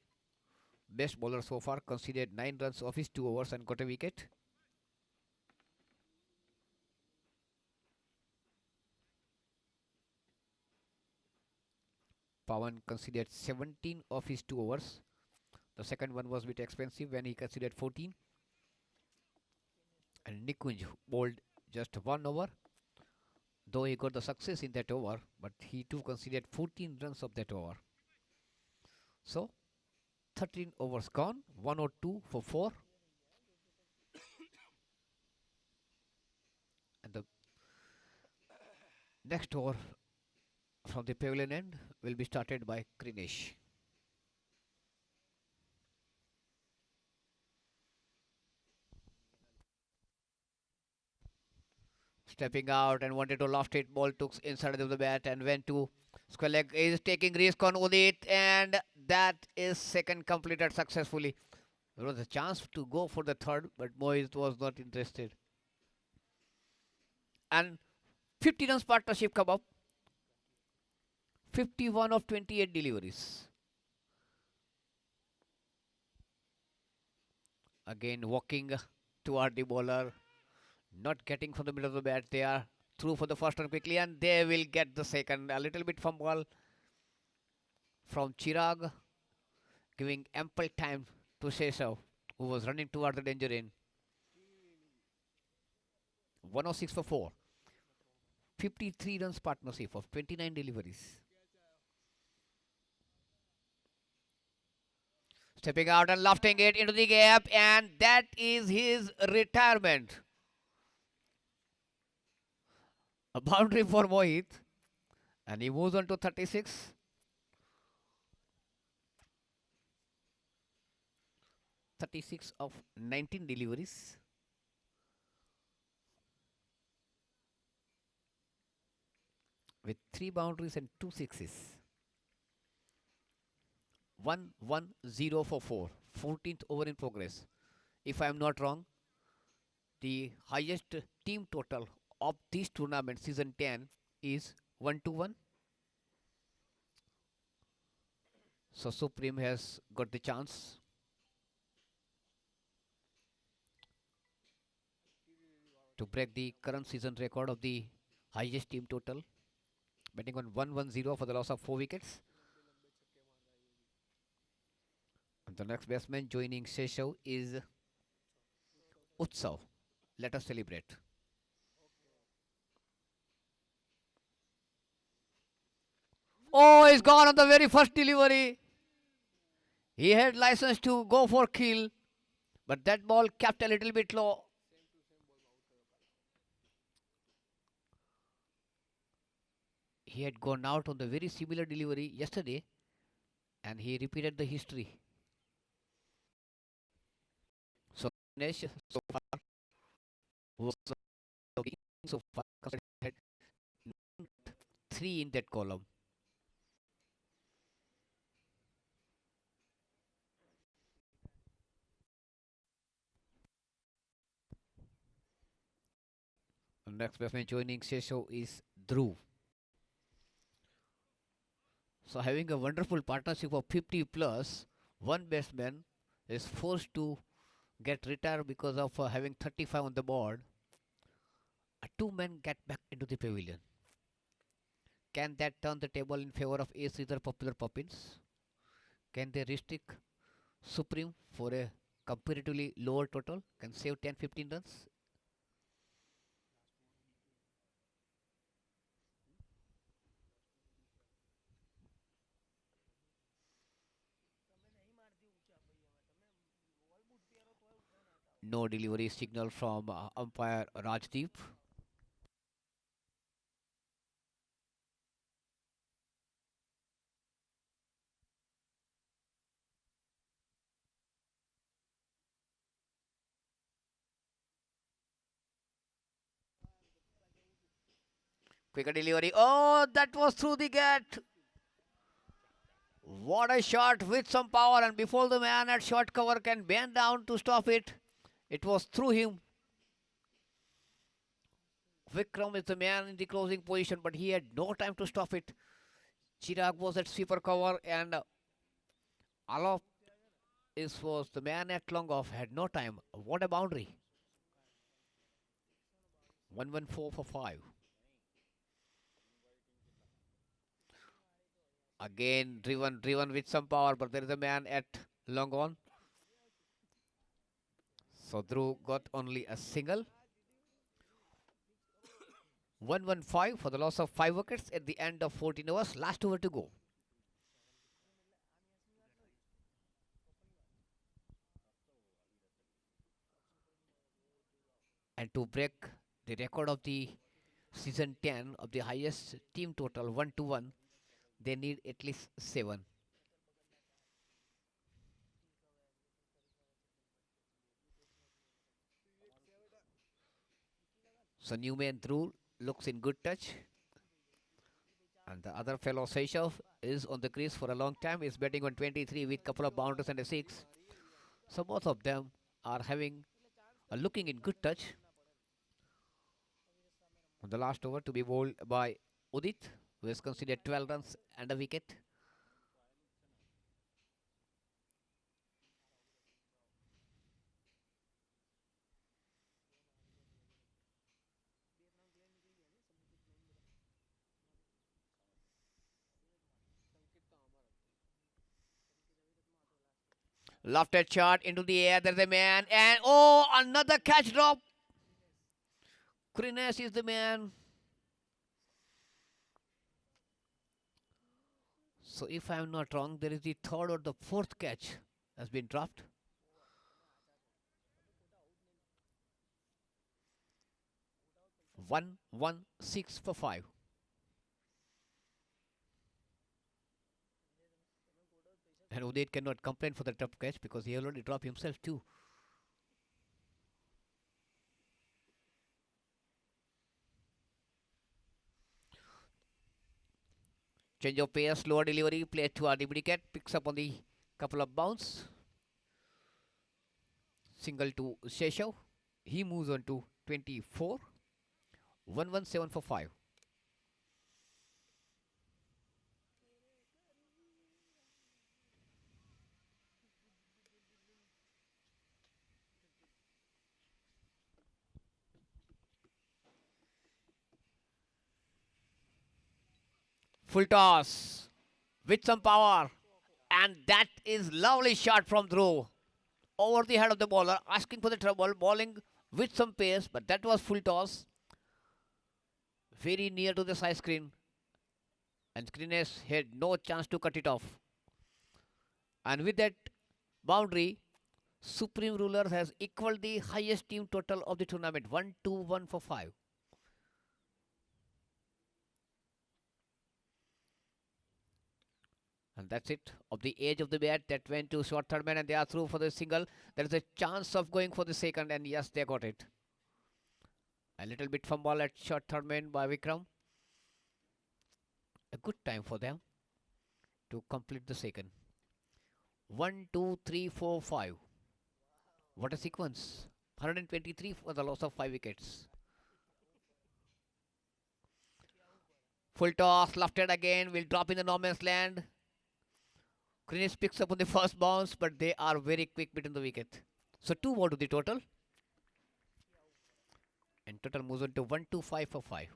best bowler so far, conceded 9 runs of his 2 overs and got a wicket. Pawan conceded 17 of his 2 overs. The second one was a bit expensive when he conceded 14. And Nikunj bowled just 1 over, though he got the success in that over, but he too conceded 14 runs of that over. So 13 overs gone, 102 for 4. And the next over from the pavilion end will be started by Krinesh. Stepping out and wanted to loft it. Ball took inside of the bat and went to square leg. Is taking risk on Udit, and that is second completed successfully. There was a chance to go for the third, but Mohit was not interested. And 50 runs partnership come up. 51 of 28 deliveries. Again walking toward the bowler, not getting from the middle of the bat. They are through for the first one quickly, and they will get the second. A little bit fumble from Chirag, giving ample time to Seshav, who was running toward the danger in. 106 for 4. 53 runs partnership of 29 deliveries. Stepping out and lofting it into the gap, and that is his retirement. A boundary for Mohit, and he moves on to 36. 36 of 19 deliveries. With 3 boundaries and 2 sixes. 1-1-0 for 4. 14th over in progress. If I am not wrong, the highest team total of this tournament, season 10, is 1-1. So Supreme has got the chance to break the current season record of the highest team total, betting on 1-1-0 for the loss of 4 wickets. And the next batsman joining Seshav is Utsav. Let us celebrate. Oh, he's gone on the very first delivery. He had license to go for kill, but that ball kept a little bit low. He had gone out on the very similar delivery yesterday, and he repeated the history. So Ganesh so far was so far had 3 in that column. The next batsman joining Seshav is Dhruv. So having a wonderful partnership of 50 plus, one batsman is forced to get retired because of having 35 on the board. Two men get back into the pavilion. Can that turn the table in favor of Ace Either Popular Poppins? Can they restrict Supreme for a comparatively lower total? Can save 10-15 runs? તમે નહીં મારતી ઊંચા ભાઈ હવે તમે બોલ boot પહેરો તોય ઉઠાઈ ના થાવ. No delivery signal from umpire Rajdeep. Quicker delivery. Oh, that was through the gate. What a shot with some power, and before the man at short cover can bend down to stop it, it was through him. Vikram is the man in the closing position, but he had no time to stop it. Chirag was at sweeper cover, and Alop is was the man at long off, had no time. What a boundary! 114 for 5. Again, driven with some power, but there is a man at long on. So Dhruv got only a single. 115 for the loss of 5 wickets at the end of 14 overs. Last over to go. And to break the record of the season 10 of the highest team total 1 to 1, they need at least 7. So Newman Dhruv looks in good touch. And the other fellow Seychelles is on the crease for a long time. Is batting on 23 with couple of boundaries and a 6. So both of them are looking in good touch. On the last over to be bowled by Udit, who has considered 12 runs and a wicket. Lofted shot into the air. There's a man. And oh, another catch drop. Krines is the man. So if I'm not wrong, there is the third or the fourth catch has been dropped. 116 for 5. And Udit cannot complain for the top catch because he already dropped himself too. Change of pace, slower delivery, play to RDB cat, picks up on the couple of bounce. Single to Sheshav. He moves on to 24. 117 for 5. Full toss with some power. And that is lovely shot from Dhruv. Over the head of the bowler, asking for the trouble, bowling with some pace, but that was full toss. Very near to the side screen. And Krines had no chance to cut it off. And with that boundary, Supreme Ruler has equaled the highest team total of the tournament 1-2-1 for 5. And that's it. Of the edge of the bat that went to short third man and they are through for the single. There is a chance of going for the second and yes, they got it. A little bit fumble at short third man by Vikram. A good time for them to complete the second. 1, 2, 3, 4, 5. What a sequence. 123 for the loss of 5 wickets. Full toss, lofted again, will drop in the no man's land. Greenish picks up on the first bounce, but they are very quick between the wicket. So 2 more to the total. And total moves on to 1-2-5 for 5.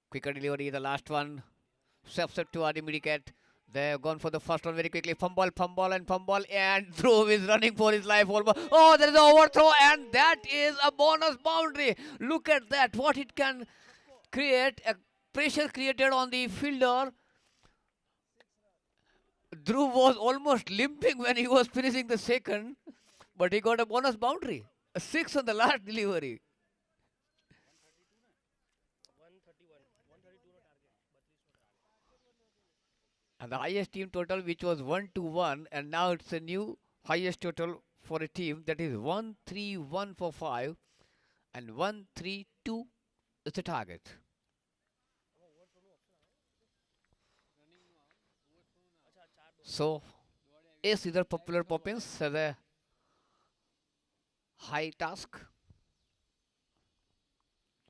Quicker delivery, the last one. Steps up to Adi Midicat. They've gone for the first one very quickly. Fumble, and Dhruv is running for his life. Almost. Oh, there is an overthrow, and that is a bonus boundary. Look at that, what it can create. A pressure created on the fielder. Dhruv was almost limping when he was finishing the second, but he got a bonus boundary. A 6 on the last delivery. 131 132 નો target 32 નો target. And the highest team total, which was 1-1, and now it's a new highest total for a team, that is 1-3-1 for 5, and 1-3-2 is the target. So, is either popular Poppins as a high task.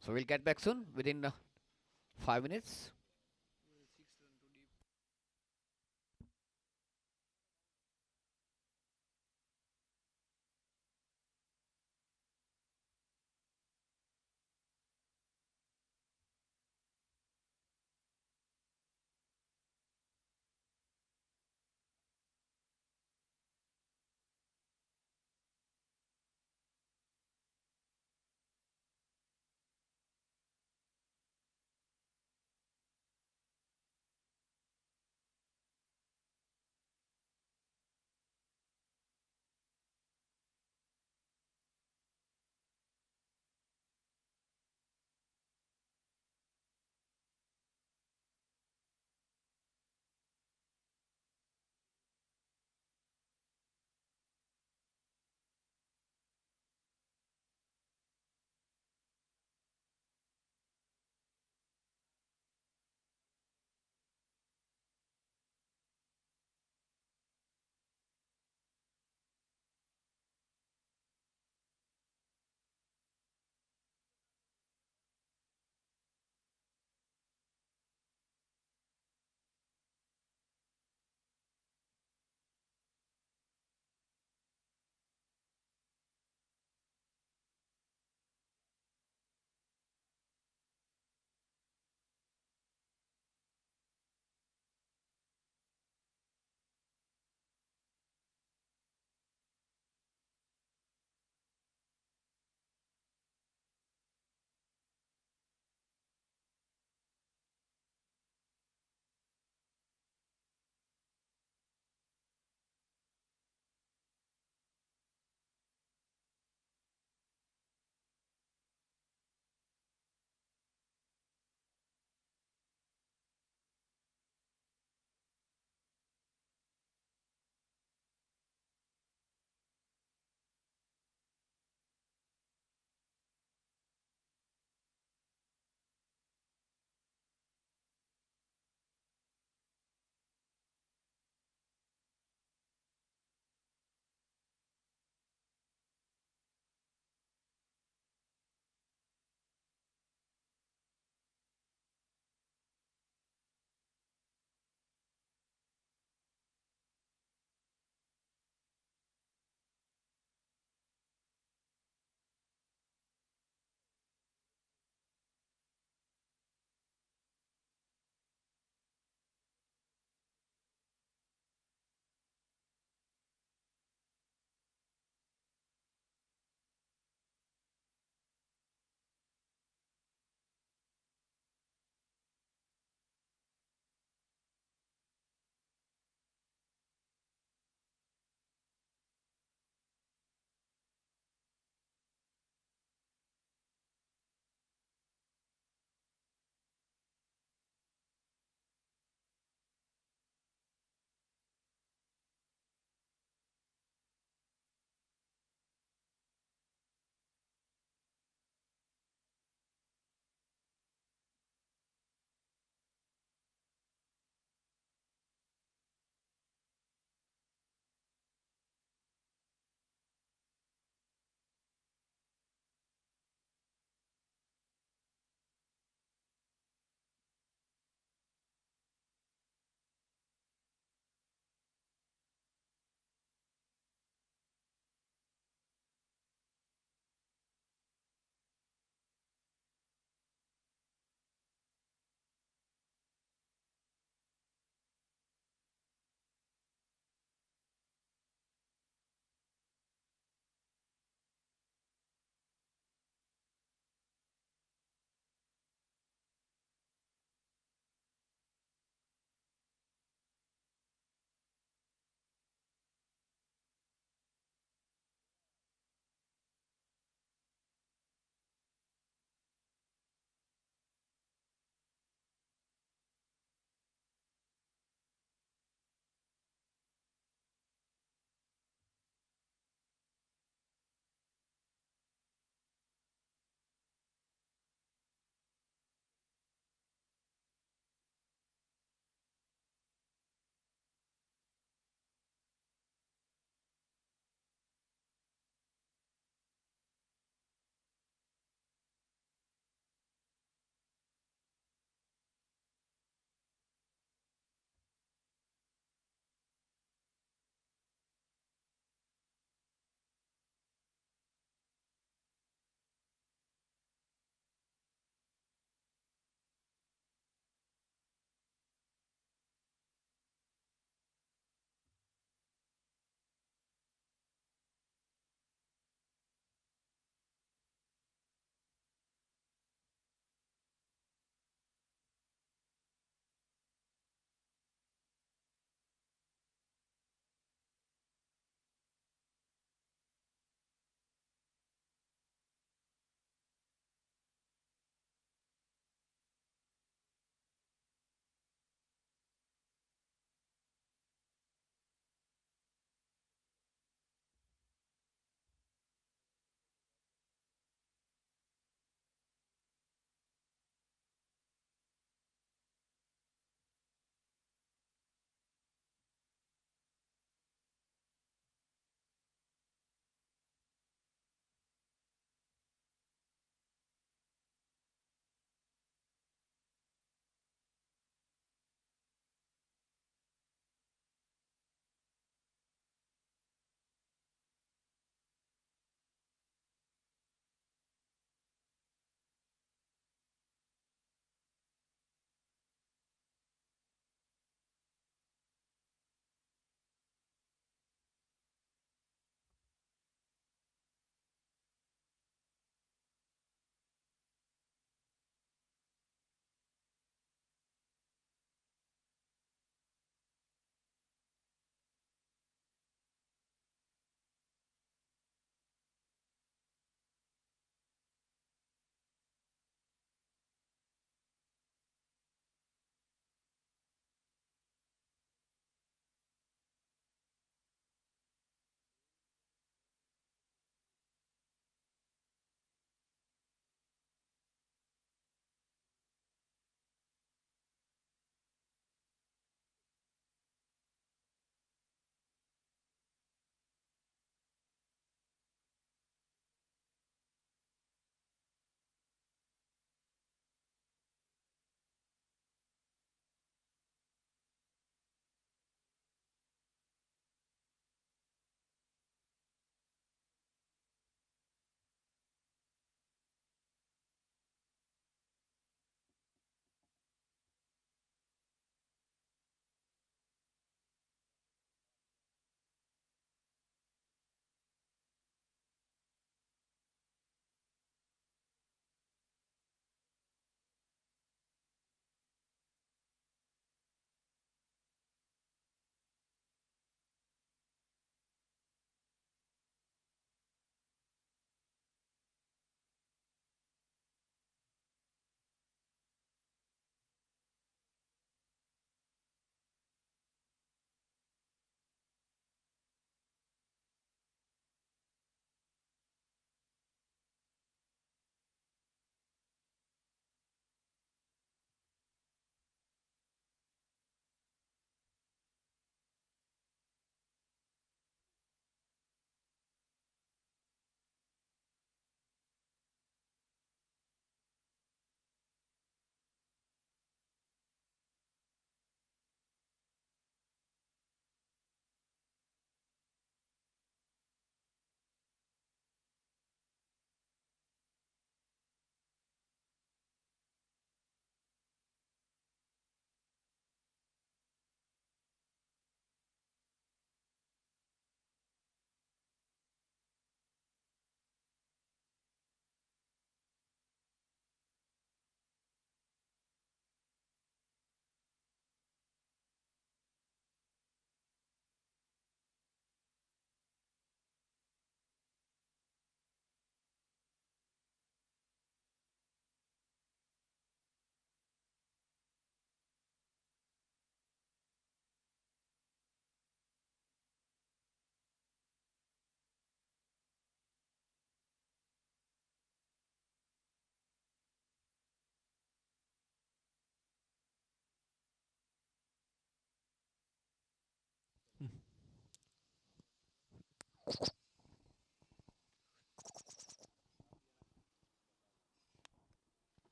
So we'll get back soon within 5 minutes.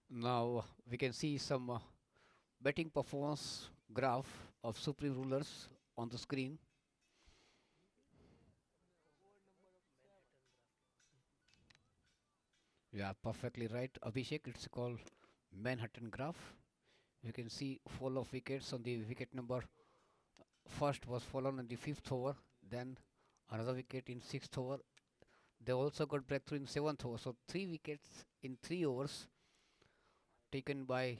Now we can see some betting performance graph of Supreme Rulers on the screen. Yeah, perfectly right, Abhishek. It's called Manhattan graph. You can see fall of wickets on the wicket number first was fallen in the fifth over, then another wicket in sixth over. They also got breakthrough in seventh over. So three wickets in 3 overs taken by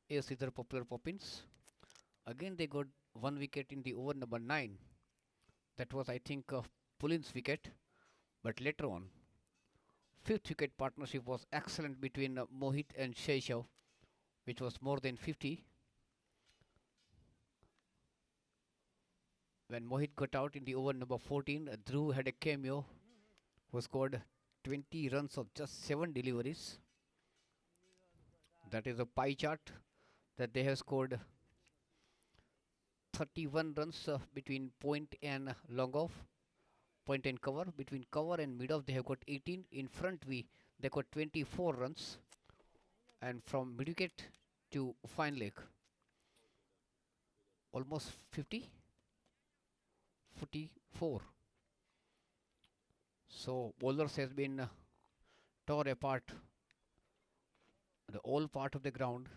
A. Sridhar Popular Poppins. Again, they got one wicket in the over number 9. That was, I think, Pulin's wicket. But later on, fifth wicket partnership was excellent between Mohit and Shaishav, which was more than 50. When Mohit got out in the over number 14, Dhruv had a cameo who scored 20 runs of just 7 deliveries. That is a pie chart that they have scored 31 runs between point and long off, point and cover. Between cover and mid off, they have got 18. In front, they got 24 runs, and from mid wicket to fine leg, almost 50, 44. So bowlers has been tore apart the whole part of the ground.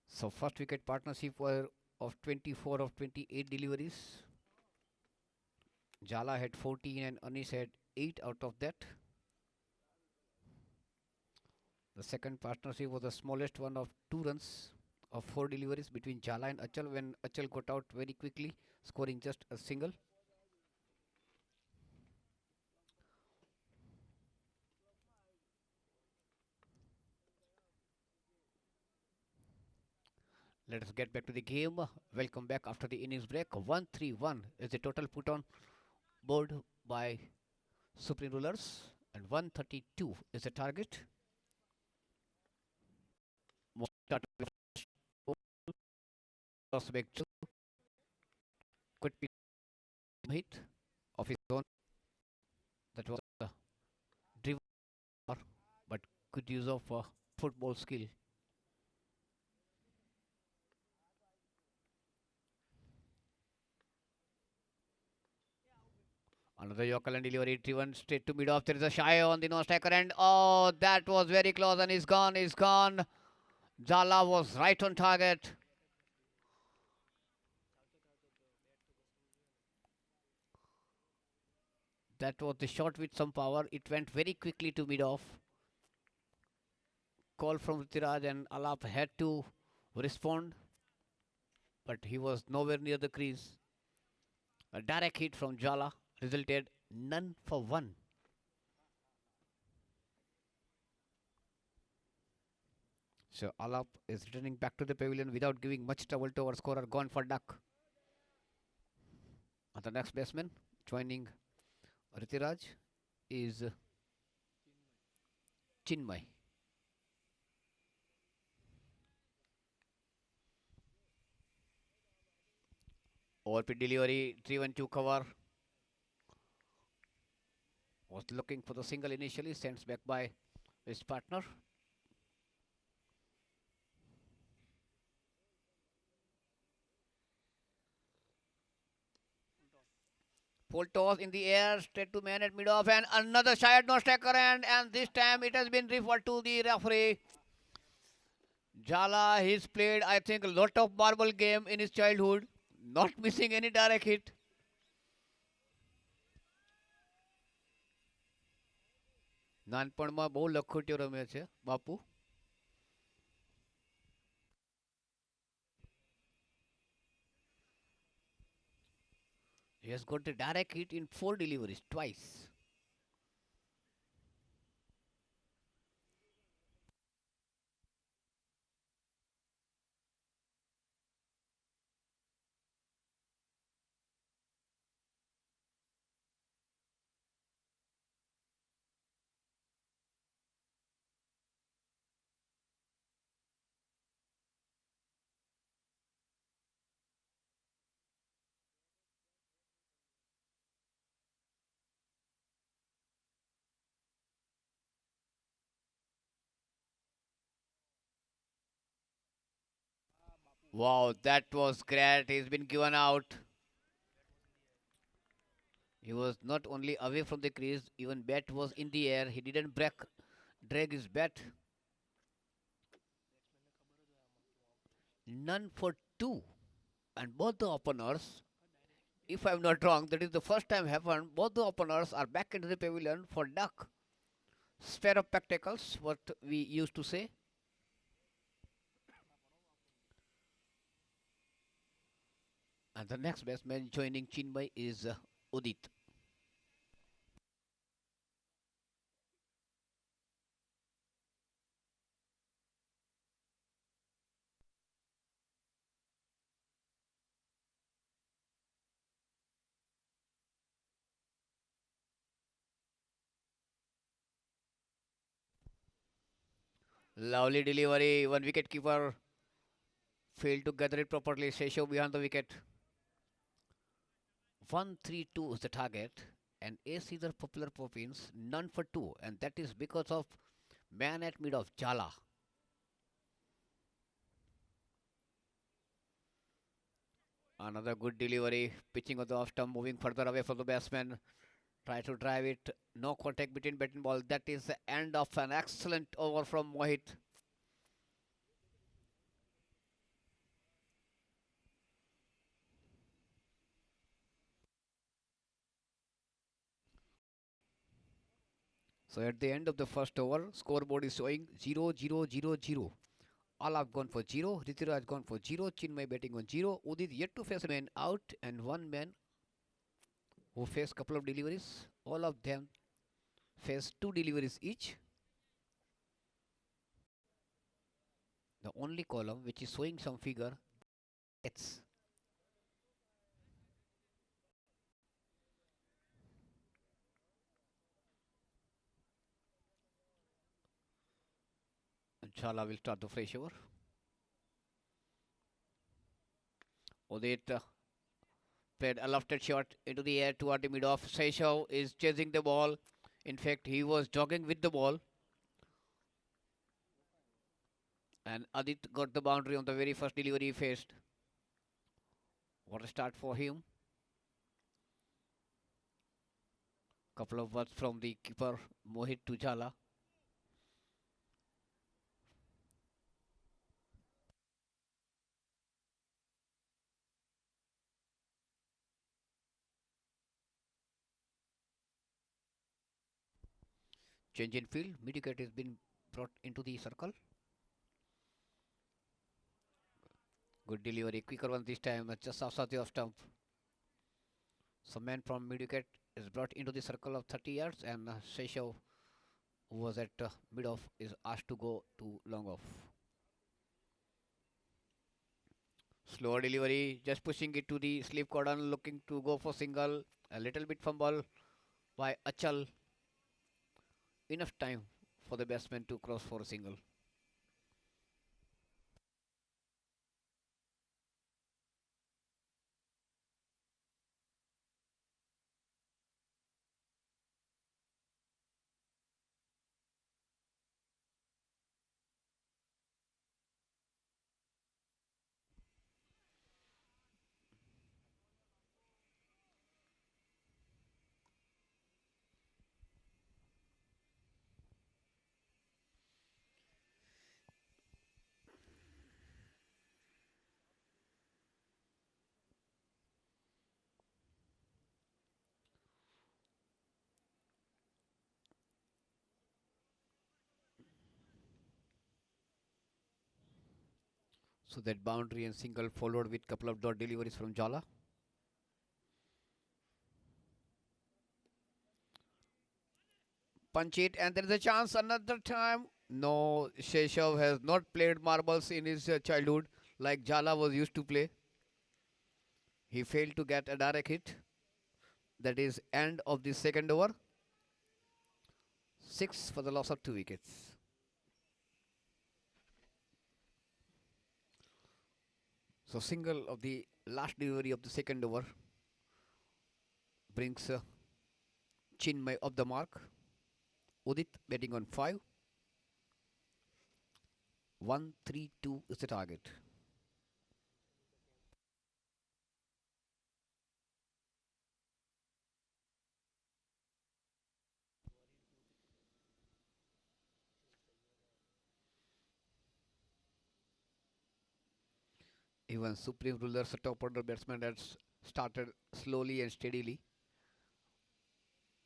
So first wicket partnership were of 24 of 28 deliveries. Jala had 14 and Anis had 8 out of that. The second partnership was the smallest one of 2 runs of 4 deliveries between Jala and Achal when Achal got out very quickly, scoring just a single. Let us get back to the game. Welcome back after the innings break. 131 is the total put on board by Supreme Rulers, and 132 is the target. Prospect could be hit of his own. That was a driven, but good use of football skill. Another Yorker and delivery driven straight to mid off. There is a shy on the non-striker and oh, that was very close and he's gone. He's gone. Jala was right on target. That was the shot with some power. It went very quickly to mid off. Call from Ritiraj and Alap had to respond, but he was nowhere near the crease. A direct hit from Jala resulted none for one. So Alap is returning back to the pavilion without giving much trouble to our scorer. Gone for duck. And the next batsman joining Ritiraj is Chinmay. Overpit delivery driven to cover. Was looking for the single initially. Sends back by his partner. Full toss in the air, straight to man at mid off, and another shy at no striker, and this time it has been referred to the referee. Jala, he's played, I think, a lot of marble game in his childhood, not missing any direct hit. નાનપણમાં બહુ લખોટીઓ રમે છે બાપુ. He has got the direct hit in 4 deliveries twice. હા બાપુ. Wow, that was great. He's been given out. He was not only away from the crease, even bat was in the air. He didn't drag his bat. બેટ્સમેનને ખબર જ હોય આમાં કેવું આવતું હોય. None for two. And both the openers, આ direct hit નહીં if I'm મારતો. not wrong, that is the first time happened. Both the openers are back into the pavilion for duck. Spare of spectacles, what we used to say. And the next batsman joining Chinmay is Udit. Lovely delivery. One wicket keeper failed to gather it properly. Sesho behind the wicket. 132 is the target. And ace is the popular Poppins. None for two. And that is because of man at mid of Jala. Another good delivery. Pitching on the off stump, moving further away from the batsman. Try to drive it. No contact between bat and ball. That is the end of an excellent over from Mohit. So at the end of the first over, scoreboard is showing 0-0-0-0. All have gone for 0. Ritira has gone for 0. Chinmay batting on 0. Udit yet to face a man out and one man who faced couple of deliveries. All of them face two deliveries each. The only column which is showing some figure, it's Chala will start the fresh over. Udit played a lofted shot into the air toward the mid off. Seshav is chasing the ball. In fact, he was jogging with the ball. And Adit got the boundary on the very first delivery he faced. What a start for him. Couple of words from the keeper Mohit to Jala. Change in field. Mid wicket has been brought into the circle. Good delivery. Quicker one this time. Just outside the off stump. Some man from mid wicket is brought into the circle of 30 yards, and Seshav, who was at mid off, is asked to go to long off. Slower delivery, just pushing it to the slip cordon, looking to go for single. A little bit fumble by Achal. Enough time for the batsman to cross for a single. So that boundary and single followed with couple of dot deliveries from Jala. Punch it, and there is a chance another time. No, Sheshav has not played marbles in his childhood like Jala was used to play. He failed to get a direct hit. That is end of the second over. 6 for the loss of 2 wickets. So single of the last delivery of the second over brings Chinmay up the mark. Udit betting on 5. 1-3-2 is the target. Even Supreme Rulers, a top order batsman, has started slowly and steadily,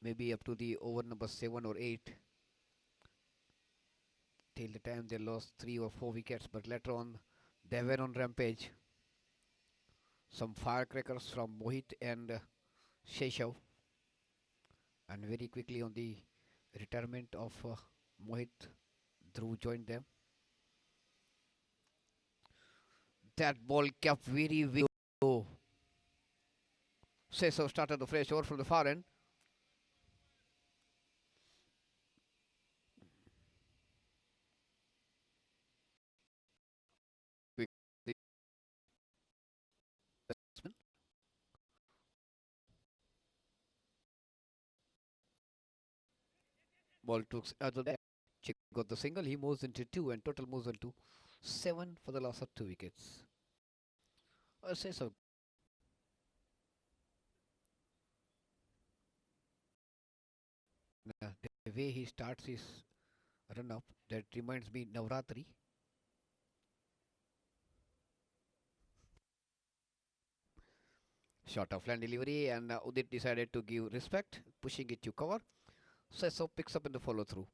maybe up to the over number 7 or 8, till the time they lost 3 or 4 wickets. But later on, they were on rampage. Some firecrackers from Mohit and Sheshav, and very quickly on the retirement of Mohit, Dhruv joined them. That ball kept very low. Sheshav started the fresh over from the far end. Quick batsman. Ball took out of that. Chick got the single. He moves into 2, and total moves into 7 for the loss of 2 wickets. Sheshav. The way he starts his run up, that reminds me Navratri. Short of land delivery, and Udit decided to give respect, pushing it to cover. Sheshav picks up in the follow through.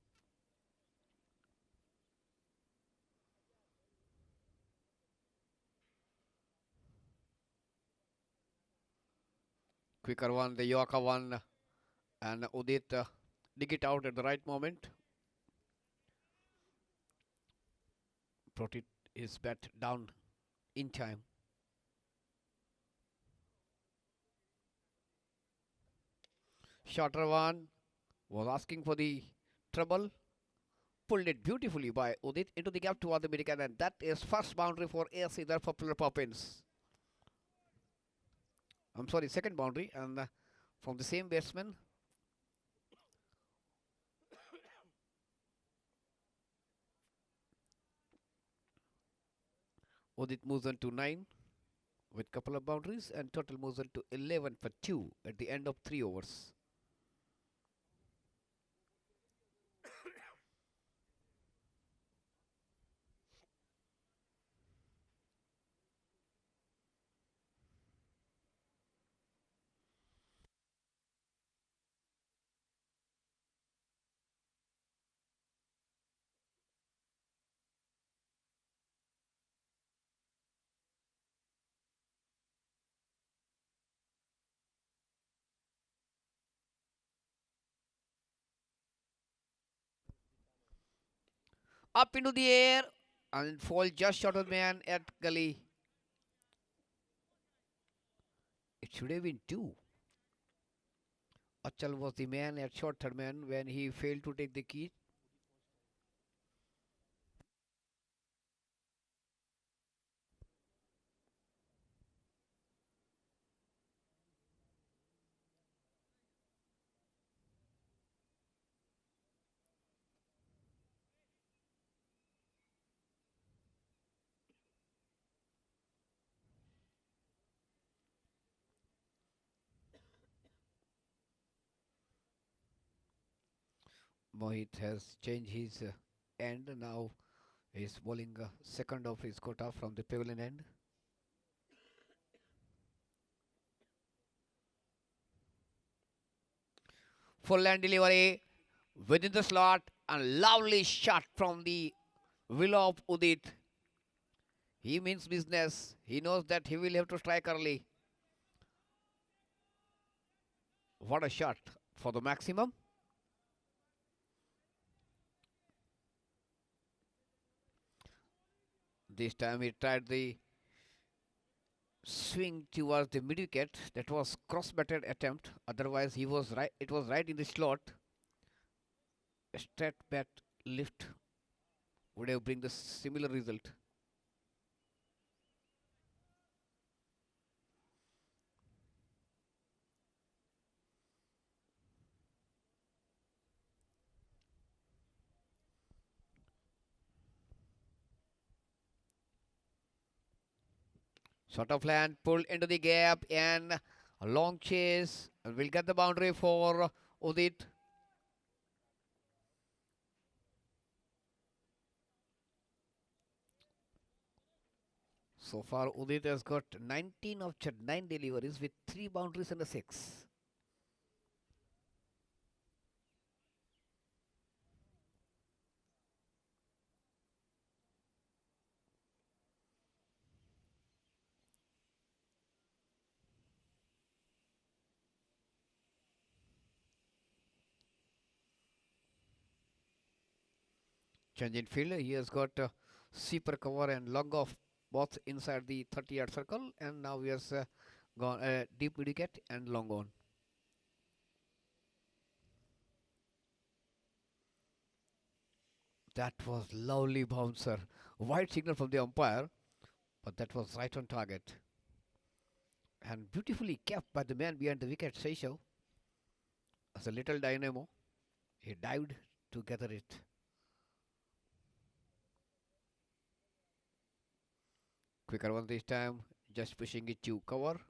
Quicker one, the Yorker one, and Udit dig it out at the right moment. Brought it his bat down in time. Shorter one was asking for the trouble. Pulled it beautifully by Udit into the gap toward the mid wicket, and that is first boundary for ASC, their popular Poppins. I'm sorry, second boundary, and from the same batsman. Udit moves on to 9 with couple of boundaries, and total moves on to 11 for 2 at the end of 3 overs. Up into the air and fall just short of the man at gully. It should have been 2. Achal was the man at short third man when he failed to take the key. Mohit has changed his end. Now he's bowling second of his quota from the pavilion end. Full land delivery within the slot, and lovely shot from the willow of Udit. He means business. He knows that he will have to strike early. What a shot for the maximum. This time he tried the swing towards the mid wicket. That was cross-batted attempt. Otherwise, he was right. It was right in the slot. A straight bat lift would have bring the similar result. Shot of land pulled into the gap and a long chase. And will get the boundary for Udit. So far, Udit has got 19 of 9 deliveries with 3 boundaries and a 6. Change in field. He has got seeper cover and long off both inside the 30-yard circle. And now he has gone deep mid wicket and long on. That was lovely bouncer. White signal from the umpire, but that was right on target. And beautifully kept by the man behind the wicket, Seisho. As a little dynamo, he dived to gather it. Quicker one this time, just pushing it to cover.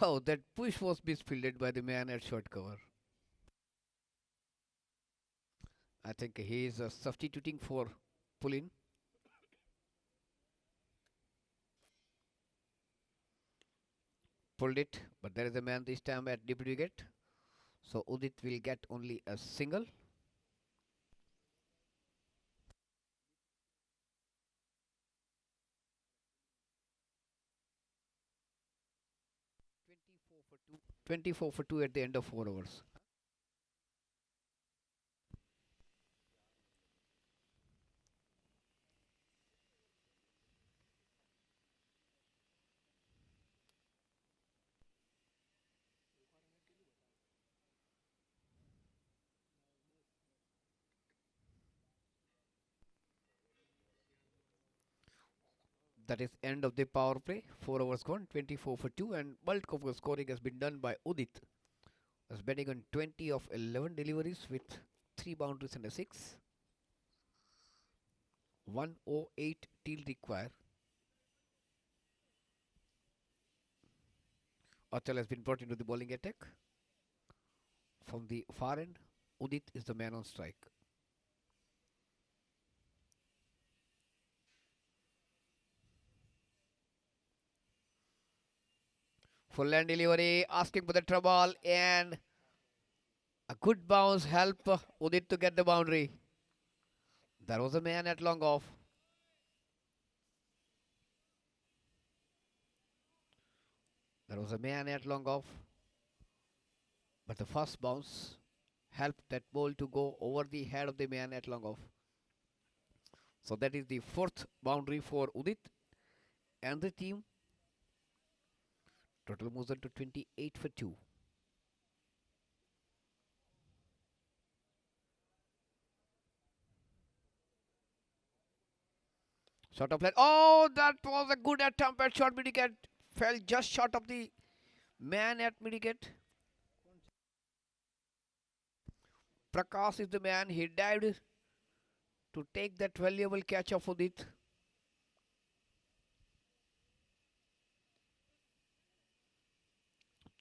Oh, that push was misfielded by the man at short cover. I think he is substituting for pull-in. Pulled it, but there is a man this time at deep wicket. So Udit will get only a single. For 2. 24 for 2 at the end of 4 overs. That is end of the power play. 4 overs gone, 24 for 2, and bulk of the scoring has been done by Udit. Was betting on 20 of 11 deliveries with 3 boundaries and a 6. 108 till require. Achal has been brought into the bowling attack. From the far end, Udit is the man on strike. Full land delivery, asking for the trouble, and a good bounce help Udit to get the boundary. There was a man at long off. There was a man at long off. But the first bounce helped that ball to go over the head of the man at long off. So that is the fourth boundary for Udit and the team. Total moves on to 28 for 2. Short of left. Oh, that was a good attempt at short mid wicket. Fell just short of the man at mid wicket. Prakash is the man. He dived to take that valuable catch of Udit.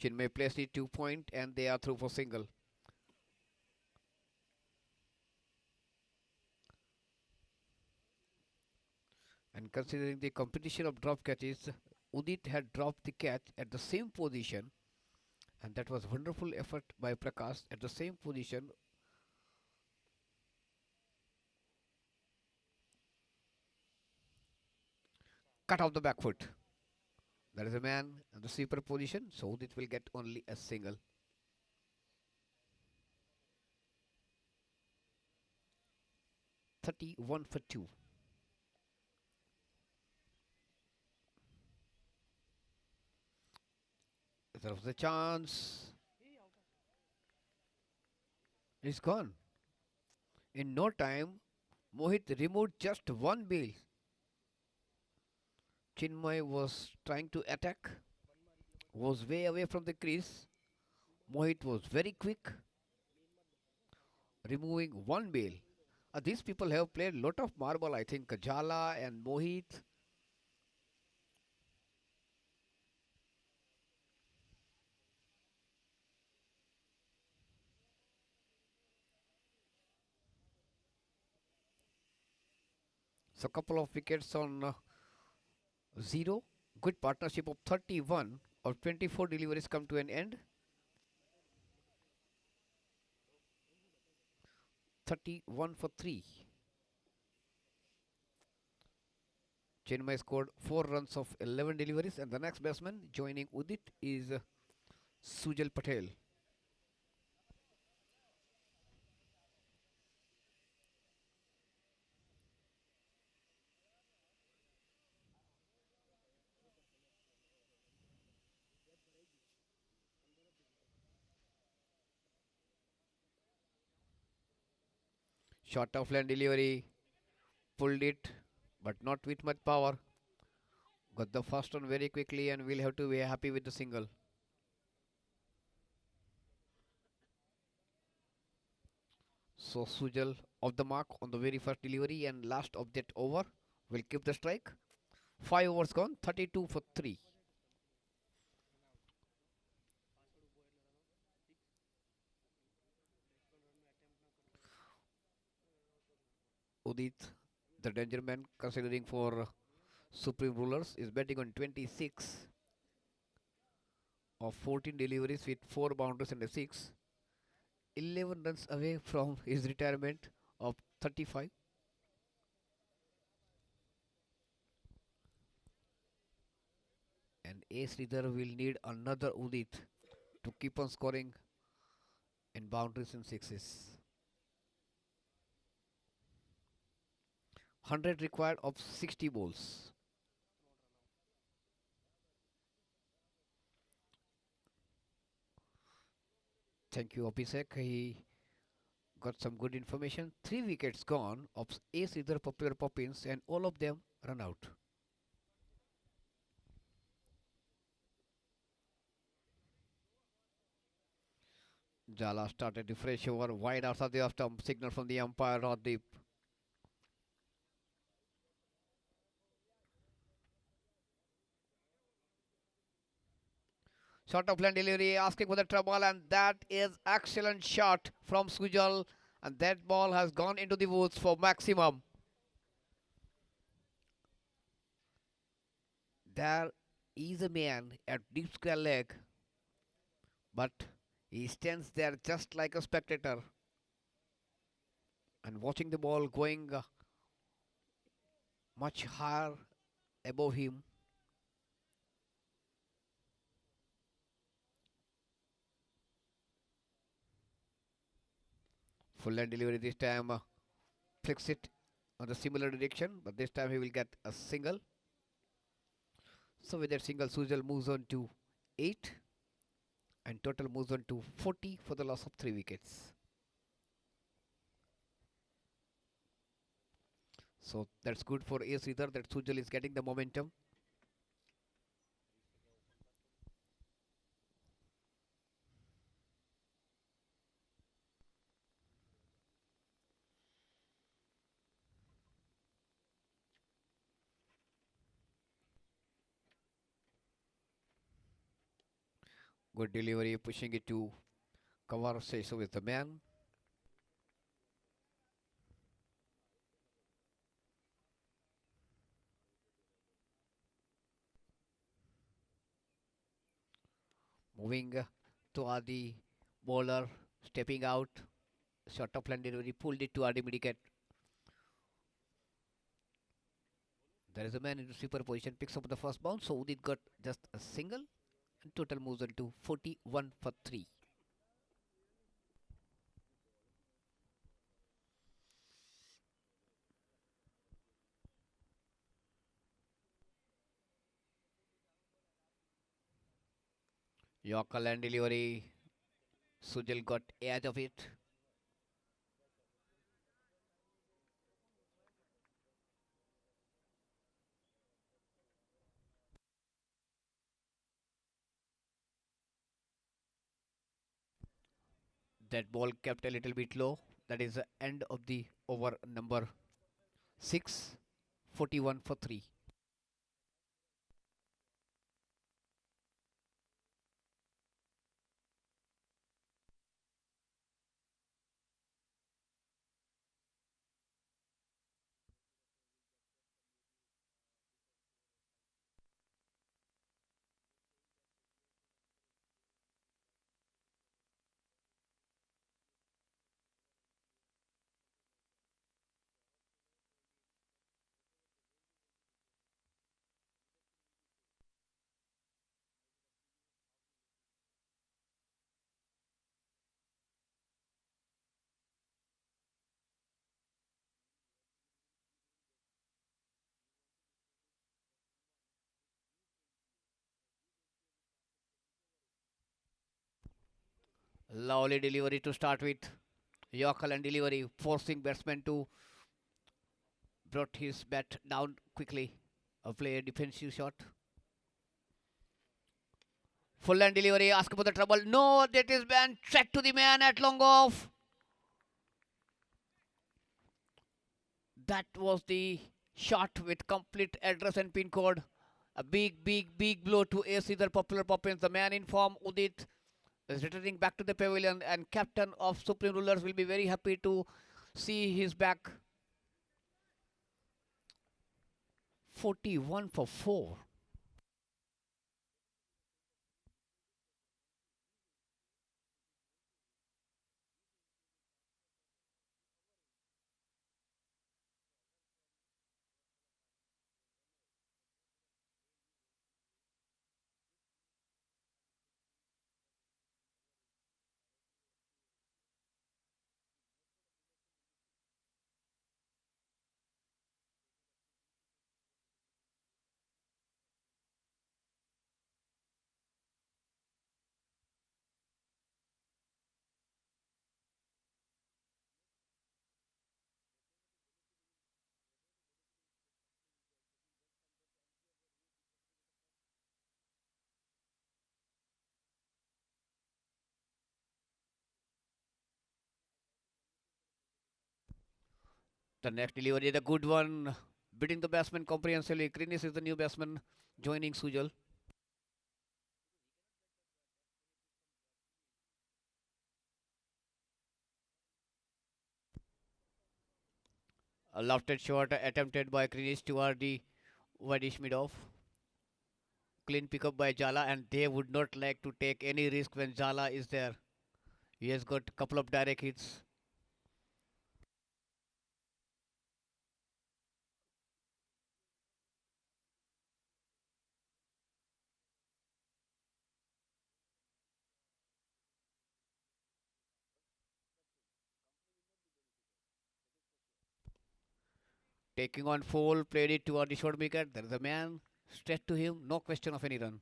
Chinmay placed the 2 point and they are through for single. And considering the competition of drop catches, Udit had dropped the catch at the same position, and that was wonderful effort by Prakash at the same position. cut off the back foot. There is a man in the sweeper position, so it will get only a single. "31 for 2. There was a chance. It's gone. In no time, Mohit removed just one bail. Chinmay was trying to attack, was way away from the crease. Mohit was very quick, removing one bail. These people have played lot of marble, I think. Jala and Mohit. So couple of wickets on zero. Good partnership of 31 or 24 deliveries come to an end. 31 for 3. Chinmay scored 4 runs of 11 deliveries, and the next batsman joining Udit is Sujal Patel. Short off land delivery, pulled it, but not with much power. Got the first one very quickly, and we'll have to be happy with the single. So Sujal off the mark on the very first delivery, and last of that over will keep the strike. 5 overs gone, 32 for 3. Udit, the danger man, considering for Supreme Rulers, is betting on 26 of 14 deliveries with 4 boundaries and a 6. 11 runs away from his retirement of 35. And A. Sridhar will need another Udit to keep on scoring in boundaries and sixes. 100 required of 60 balls. Thank you, Abhishek. He got some good information. 3 wickets gone of A. Sridhar, Popular Poppins, and all of them run out. Jala started the fresh over wide outside the off stump. Signal from the umpire, not deep. Short of land delivery, asking for the trouble, and that is excellent shot from Sujal, and that ball has gone into the woods for maximum. There is a man at deep square leg, but he stands there just like a spectator and watching the ball going much higher above him. Full land delivery this time, flicks it on the similar direction, but this time he will get a single. So with that single, Sujal moves on to 8, and total moves on to 40 for the loss of 3 wickets. So that's good for A. Sridhar that Sujal is getting the momentum. Good delivery, pushing it to cover, say so with the man. Moving to Adi, bowler, stepping out, short of land delivery, pulled it to Adi Midicat. There is a man in sweeper position, picks up the first bounce, so Udit got just a single, and total moves on to 41 for 3. Yorker land delivery, Sujal got edge of it. That ball kept a little bit low. That is the end of the over number 6, 41 for 3. Lovely delivery to start with. Yorker and delivery, forcing batsman to brought his bat down quickly. Play a defensive shot. Full land delivery, asking for the trouble. No, that is banned. Track to the man at long off. That was the shot with complete address and pin code. A big, big, big blow to A. Caesar Popular Poppins. The man in form, Udit, is returning back to the pavilion, and captain of Supreme Rulers will be very happy to see his back. 41 for 4. The next delivery is a good one. Beating the batsman comprehensively. Krinis is the new batsman joining Sujal. A lofted shot attempted by Krinis toward the Wadish mid off. Clean pickup by Jala, and they would not like to take any risk when Jala is there. He has got a couple of direct hits. Taking on full, played it toward the short wicket. There is a man straight to him, no question of any run.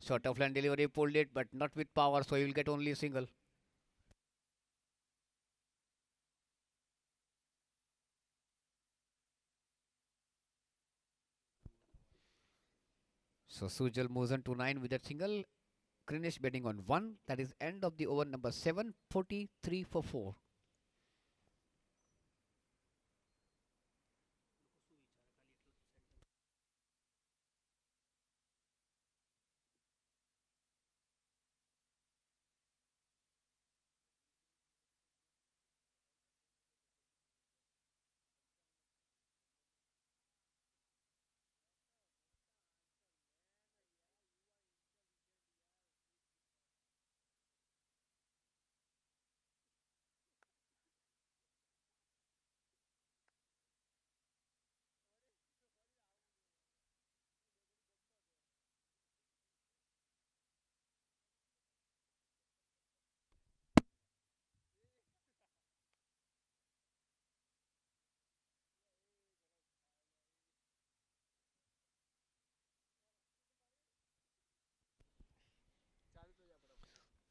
Short of line delivery, pulled it, but not with power, so he will get only a single. So Sujal moves on to 9 with that single. Krinesh betting on 1. That is end of the over number 7, 43 for 4.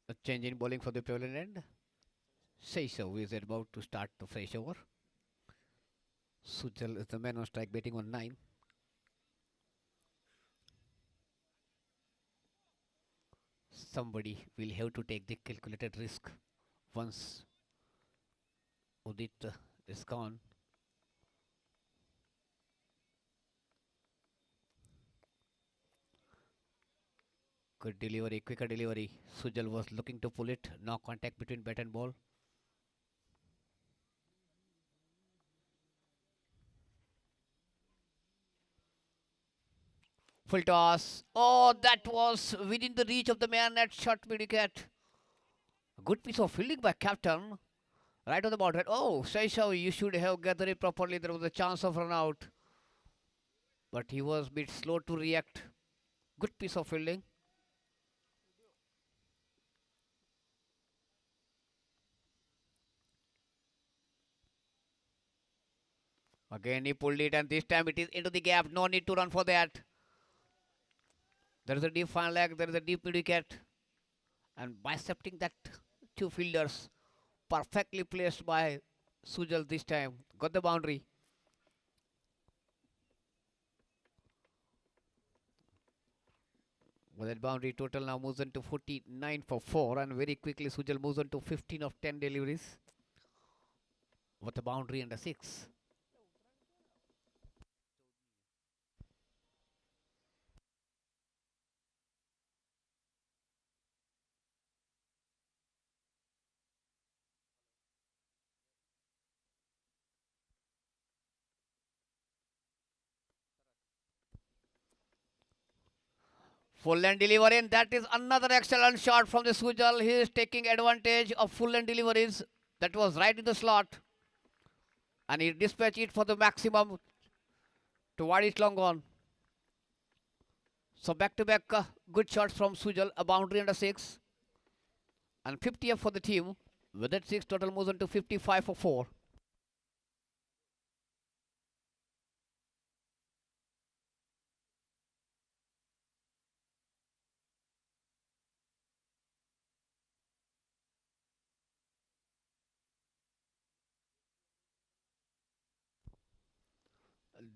A change in bowling for the Pavilion end. Seychelles is about to start the fresh over. Sujal is the man on strike, betting on 9. Somebody will have to take the calculated risk once Udit is gone. Good delivery, quicker delivery. Sujal was looking to pull it. No contact between bat and ball. Full toss. Oh, that was within the reach of the man at short mid wicket. A good piece of fielding by captain. Right on the boundary. Oh, Seychelles, you should have gathered it properly. There was a chance of run out. But he was a bit slow to react. Good piece of fielding. Again, he pulled it, and this time it is into the gap. No need to run for that. There is a deep fine leg. There is a deep mid wicket. And bisecting that two fielders. Perfectly placed by Sujal this time. Got the boundary. With that boundary, total now moves on to 49 for 4. And very quickly, Sujal moves on to 15 of 10 deliveries. With the boundary and a 6. Full length delivery, and that is another excellent shot from the Sujal. He is taking advantage of full length deliveries. That was right in the slot. And he dispatched it for the maximum to wide it long on. So back to back good shots from Sujal, a boundary and a 6. And 50th for the team. With that 6, total moves on to 55 for 4.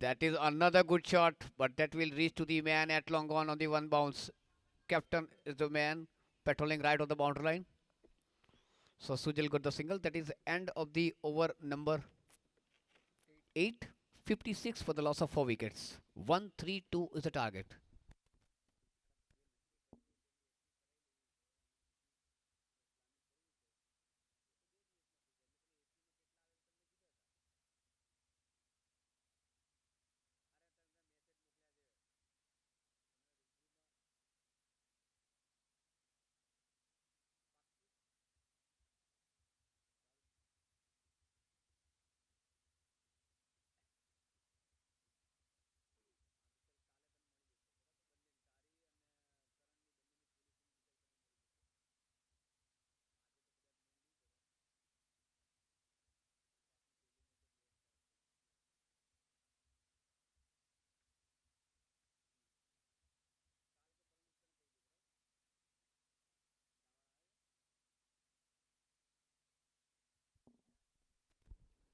That is another good shot, but that will reach to the man at long on the one bounce. Captain is the man patrolling right on the boundary line. So Sujal got the single. That is end of the over number 8. 56 for the loss of 4 wickets. 132 is the target.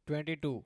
Twenty-two.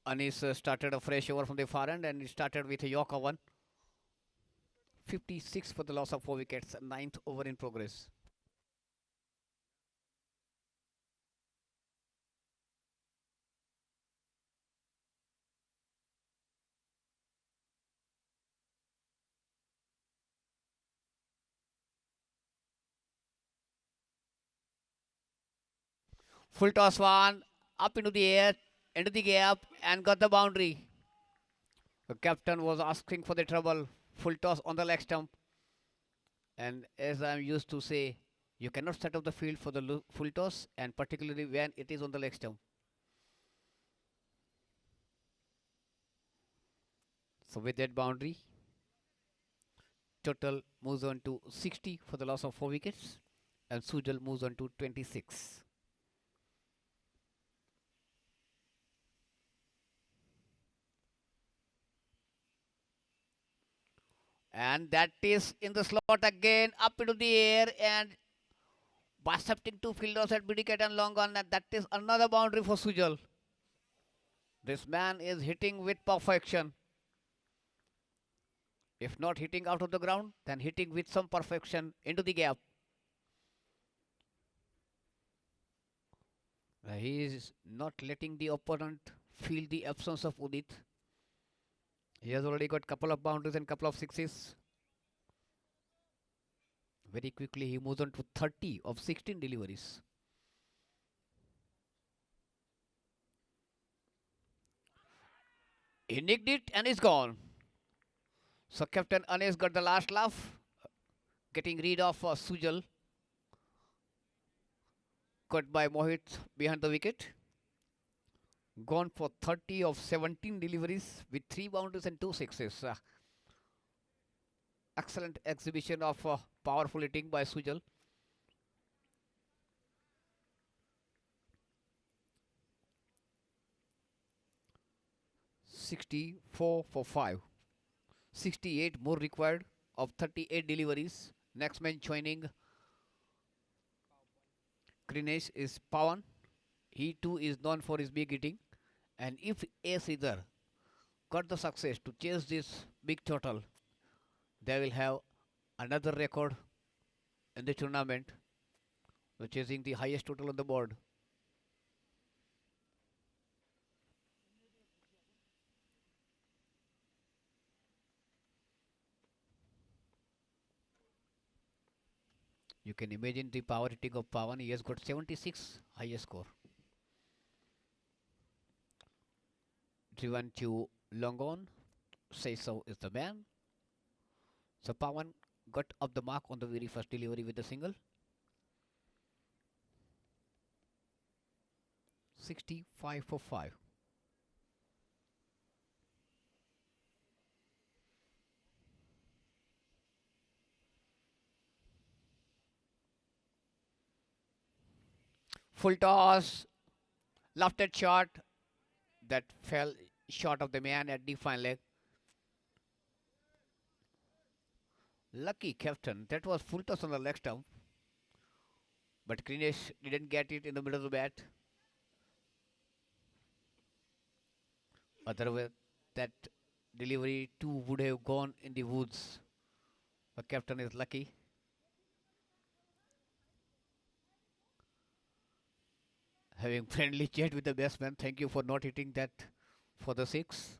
Anis started a fresh over from the far end and he started with a Yorker 1. 56 for the loss of 4 wickets. Ninth over in progress. Full toss one. Up into the air. Into the gap and got the boundary. The captain was asking for the trouble. Full toss on the leg stump. And as I'm used to say, you cannot set up the field for the full toss, and particularly when it is on the leg stump. So with that boundary, total moves on to 60 for the loss of 4 wickets, and Sujal moves on to 26. And that is in the slot again, up into the air and bisecting two fielders at Bidicat and long on, and that is another boundary for Sujal. This man is hitting with perfection. If not hitting out of the ground, then hitting with some perfection into the gap. He is not letting the opponent feel the absence of Udit. He has already got couple of boundaries and couple of sixes. Very quickly he moves on to 30 of 16 deliveries. He nicked it and is gone. So Captain Anes got the last laugh, getting rid of Sujal. Cut by Mohit behind the wicket. Gone for 30 of 17 deliveries with 3 boundaries and 2 sixes. Excellent exhibition of powerful hitting by Sujal. $64 for 5. 68 more required of 38 deliveries. Next man joining Krinesh is Pawan. He too is known for his big hitting. And if Ace either got the success to chase this big total, they will have another record in the tournament, chasing the highest total on the board. You can imagine the power hitting of Pawan. He has got 76 highest score. Driven to long on. Say so is the man. So Pawan got up the mark on the very first delivery with a single. 65 for 5. Full toss, lofted shot that fell short of the man at deep fine leg. Lucky captain, that was full toss on the leg stump. But Krinesh didn't get it in the middle of the bat. Otherwise, that delivery too would have gone in the woods. The captain is lucky. Having friendly chat with the batsman. Thank you for not hitting that for the 6.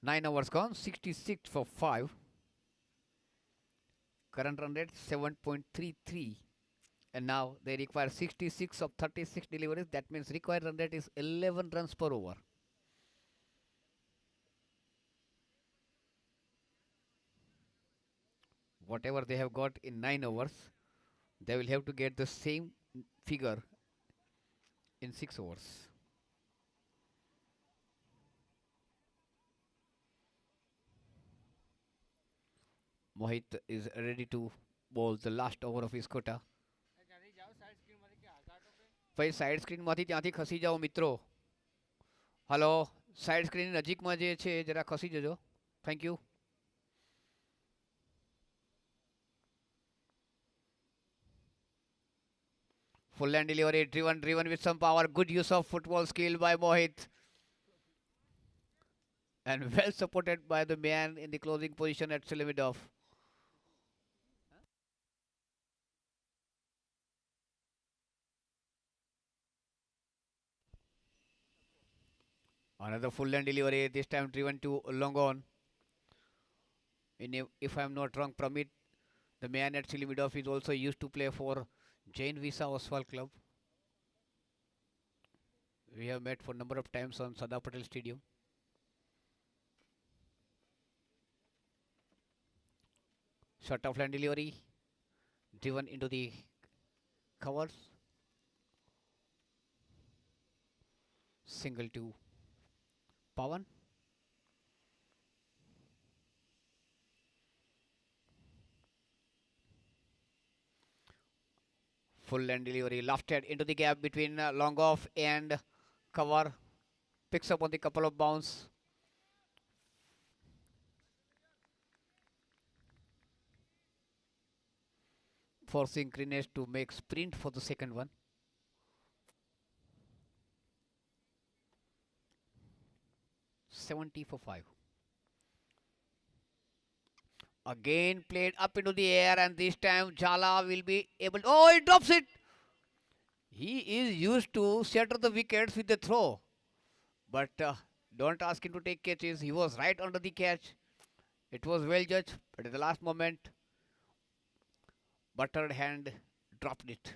9 hours gone. 66 for 5. Current run rate 7.33. And now they require 66 of 36 deliveries. That means required run rate is 11 runs per over. Whatever they have got in 9 overs, they will have to get the same figure in 6 overs. Mohit is ready to bowl the last over of his quota. ભાઈ side સ્ક્રીનમાંથી ત્યાંથી ખસી જાઓ મિત્રો. Hello, side screen નજીકમાં જે છે જરા ખસી જજો. Thank you. Full line delivery, driven with some power. Good use of football skill by Mohit. And well supported by the man in the closing position at Selimidov. Another full line delivery, this time driven to Longon. If I'm not wrong, Pramit, the man at Selimidov, is also used to play for Jain Visa Oswal Club. We have met for a number of times on Sada Patel Stadium. Short of line delivery, driven into the covers. Single to Pawan. Full line delivery, lofted into the gap between long off and cover. Picks up on the couple of bounce. Forcing Krinesh to make sprint for the second one. 70 for 5. Again played up into the air, and this time Jala will be able. Oh, he drops it! He is used to shatter the wickets with the throw. But don't ask him to take catches. He was right under the catch. It was well judged, but at the last moment, buttered hand dropped it.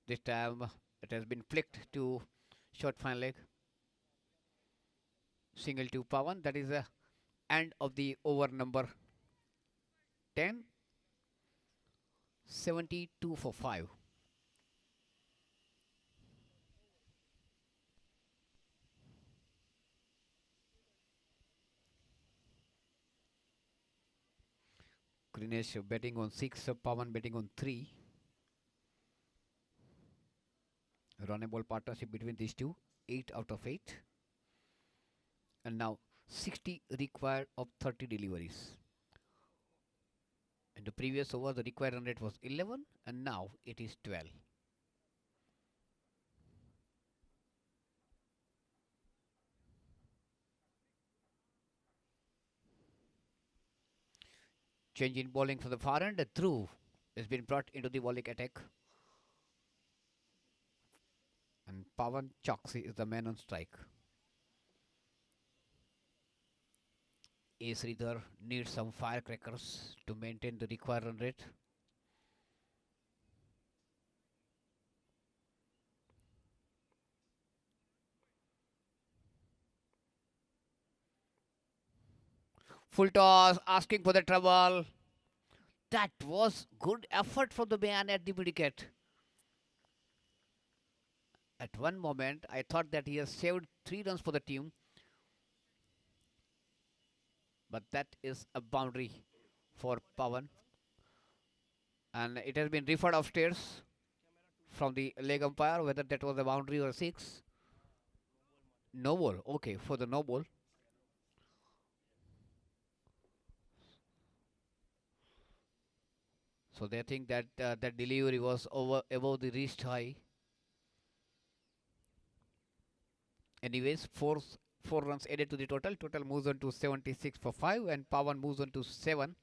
This time it has been flicked to short fine leg. Single to Pawan. That is the end of the over number 10. 72 for 5. Grinesh betting on 6, Pawan betting on 3. Runnable partnership between these two, 8 out of 8. And now 60 required of 30 deliveries. In the previous over, the required run rate was 11, and now it is 12. Change in bowling for the far end. Dhruv has been brought into the bowling attack. And Pawan Choksi is the man on strike. A. Sridhar needs some firecrackers to maintain the required run rate. Full toss, asking for the trouble. That was good effort from the man at the wicket. At one moment, I thought that he has saved 3 runs for the team, but that is a boundary for Pawan. And it has been referred upstairs from the leg umpire whether that was a boundary or a 6. No ball. Okay, for the no ball. So they think that that delivery was over above the wrist high. Anyways, four runs added to the total. Total moves on to 76 for 5, and Pawan moves on to 7.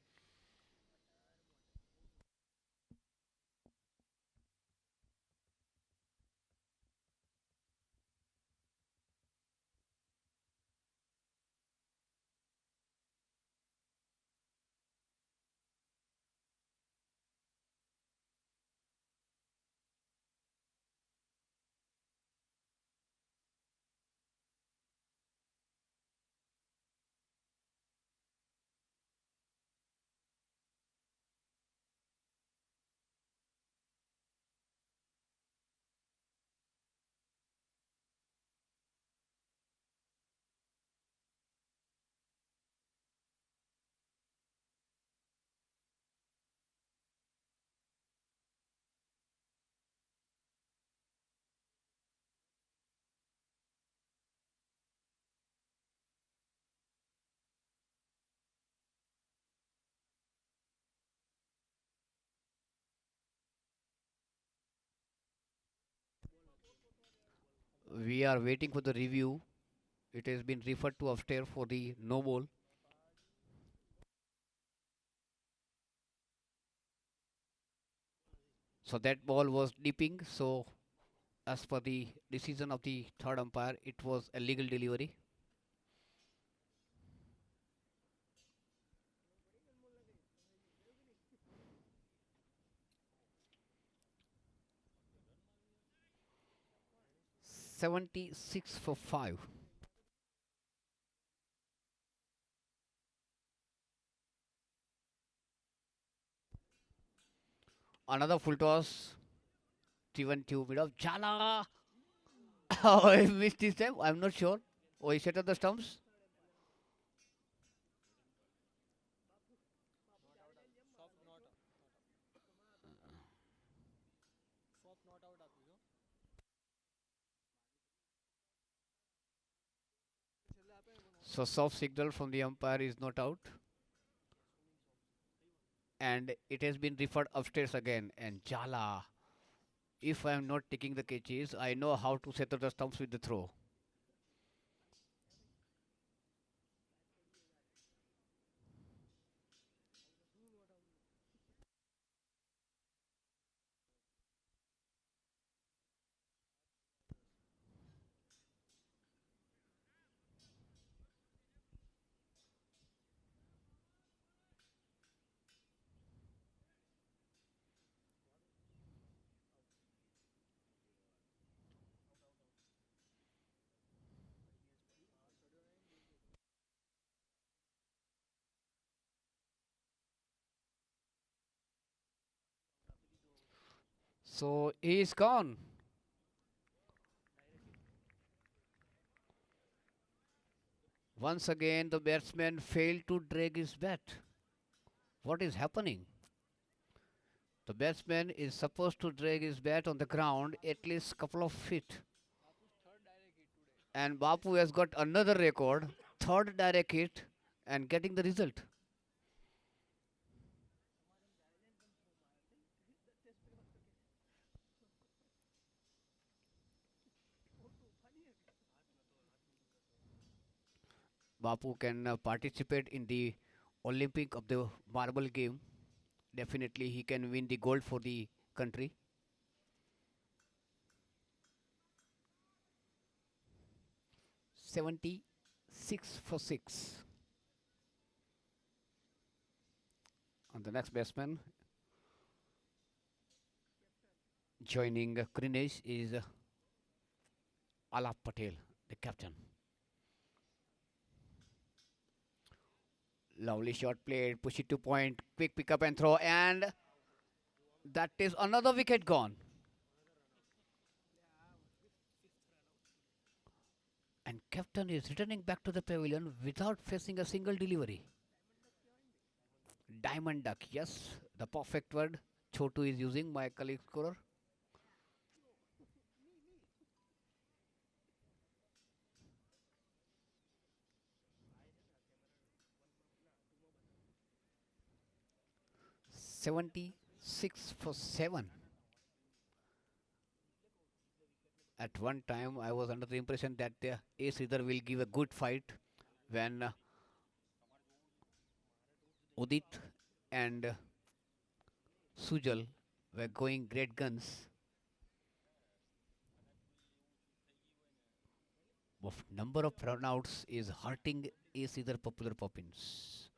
We are waiting for the review. It has been referred to upstairs for the no ball. So that ball was dipping. So as per the decision of the third umpire, it was a legal delivery. પડી ગઈ ને બોલ લગે સમજાયું કે નહીં? 76 for 5. Another full toss. Steven 2 mid of Jala. Oh, I missed this time. I'm not sure. Oh, he set up the stumps. બાપુ ચાલે જાય ને જેમ સોફ્ટ મારે નોટ સોફ્ટ નોટ આઉટ આપ્યું છો છેલ્લે આપે ને પણ So soft signal from the umpire is not out. And it has been referred upstairs again. And Jala. If I am not taking the catches, I know how to set up the stumps with the throw. શું not આવું So he is gone. Once again, the batsman failed to drag his bat. What is happening? The batsman is supposed to drag his bat on the ground at least couple of feet. બાપુ's third direct hit today And Bapu has got another record, third direct hit, and getting the result. બહુ તોફાની હે કે Bapu can participate in the Olympic of the marble game. Definitely, he can win the gold for the country. 76 for 6. And the next batsman joining Krinesh is Alap Patel, the captain. Lovely shot played, push it to point, quick pick up and throw, and that is another wicket gone. And captain is returning back to the pavilion without facing a single delivery. Diamond duck, yes, the perfect word Chotu is using, my colleague scorer. ની ની 76 for 7. At one time, I was under the impression that Ace either will give a good fight when Udit and Sujal were going great guns. Of number of runouts is hurting Ace either popular Poppins.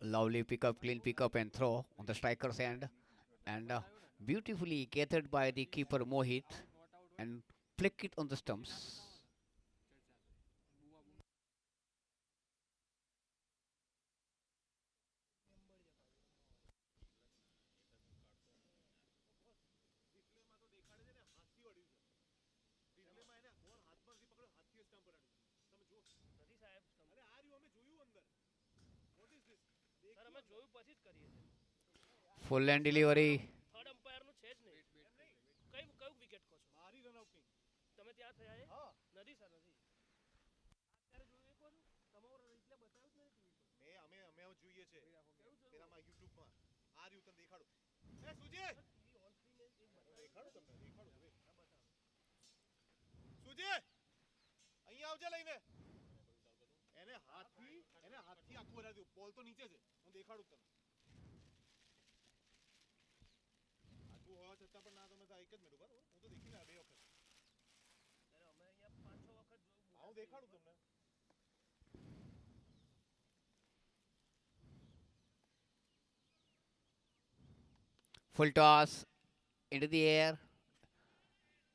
Lovely pickup, clean pickup and throw on the striker's end, and beautifully gathered by the keeper Mohit not out હોય and flick it on the stumps. જોયું પછી જ કરીએ છે Full and delivery. Third umpire નું છે જ નહીં કયું વિકેટ કહો છો મારી રન આઉટ ની તમે ત્યાં થયા એ હા નથી સર નથી અત્યારે જોયું એક વાર તમારો રિપ્લે બતાવ્યું જ નહીં ટીવી પર મે અમે અમે હવે જોઈએ છે કેવું જોયું પેલામાં YouTube માં આ રહ્યું તને દેખાડું એ સુજી ટીવી ઓન સ્ક્રીન એક બતાવ્યું દેખાડું તમને દેખાડું હવે હા બતાવો સુજી અહીંયા આવજે લઈને એને હાથથી આખું હલાવી દઉં બોલ તો નીચે છે હું દેખાડું તમને આખું હોવા છતાં પણ ના તમે એક જ મિનિટ બરાબર હું તો દેખી ના બે વખત અરે અમે અહીંયા 5-6 વખત જોયું હા હું દેખાડું તમને Full toss into the air.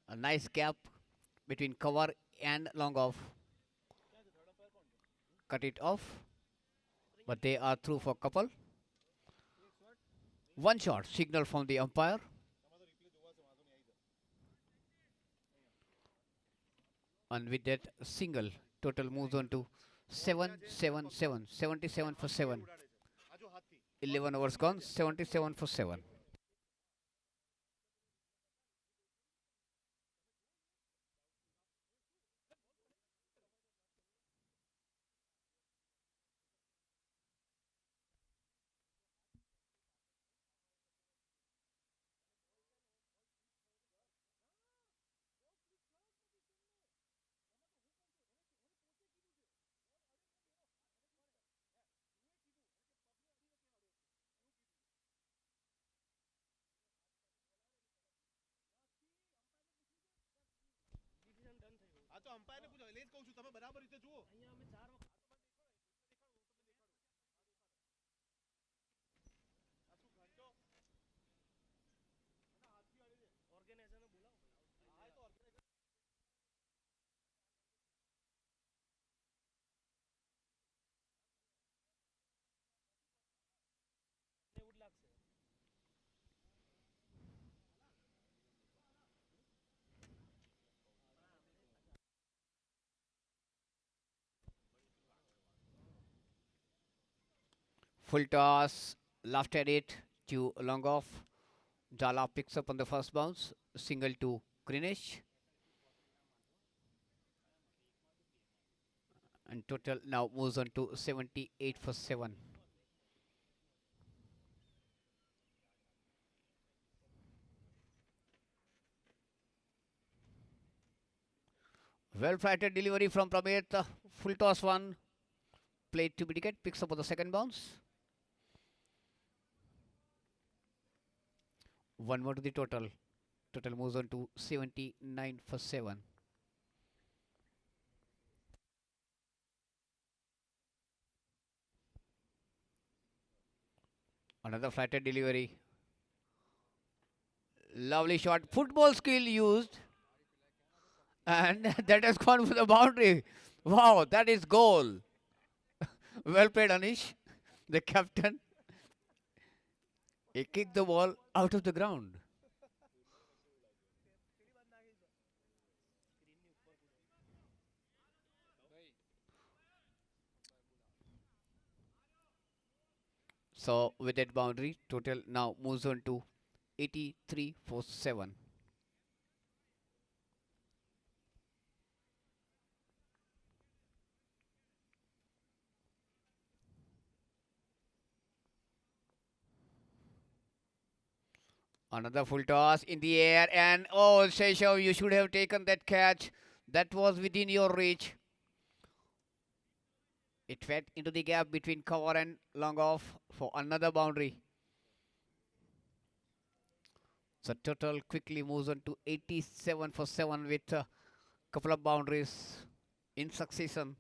A nice gap between cover and long off. ક્યાં છે થર્ડ અમ્પાયર કોણ છે Cut it off. But they are through for couple. એક shot One shot signal from the umpire. તમારો replay જોવા છે વાંધો નહીં આવી જાય And with that single, total moves on to 7-7-7. 77 for 7. ઉડાડે છે આ જો હાથથી 11 overs gone. 77 for 7. Decision done થઈ ગયું આ તો અમ્પાયર ને પૂછો એટલે જ કહું છું તમે બરાબર રીતે જુઓ અહીંયા અમે 4 વખત આ શું ઘંટો એના હાથથી અડી છે ઓર્ગેનાઇઝરને બોલાવો ભાઈ હા એ તો ઓર્ગેનાઇઝર એવું જ લાગશે Full toss. Left at it to long off. Jala picks up on the first bounce. Single to Greenwich. And total now moves on to 78 for 7. Well flighted delivery from Pramit. Full toss one. Played to wicket. Picks up on the second bounce. One more to the total. Total moves on to 79 for 7. Another flighted delivery. Lovely shot. Football skill used. And that has gone for the boundary. Wow, that is goal. Well played, Anish, the captain. He kicked the ball out of the ground. પેલી વાત નાખી છે સ્ક્રીનની ઉપર ભાઈ So with that boundary, total now moves on to 83 for 7. Another full toss in the air, and oh, Seshav, you should have taken that catch. That was within your reach. It fed into the gap between cover and long off for another boundary. So total quickly moves on to 87 for 7 with a couple of boundaries in succession.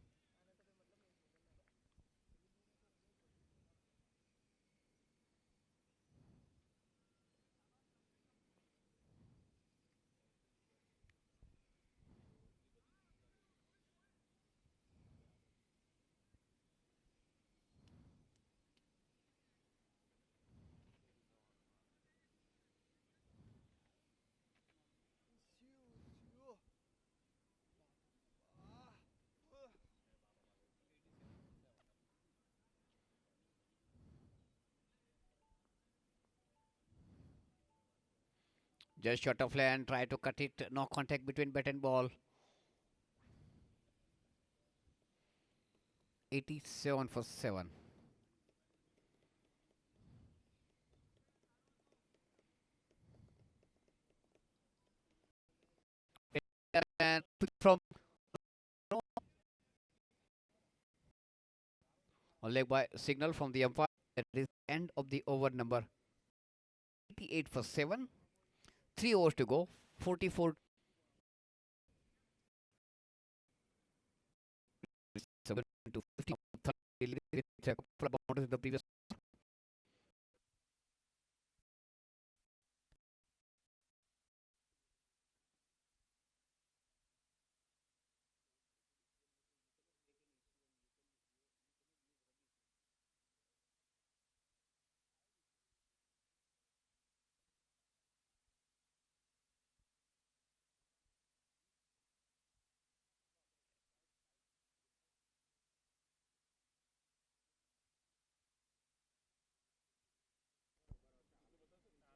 Just short of land, try to cut it. No contact between bat and ball. 87 for 7. And from on leg by signal from the umpire. That is end of the over number 88 for 7. 3 overs to go. 44 to 50. A couple of boundaries in the previous.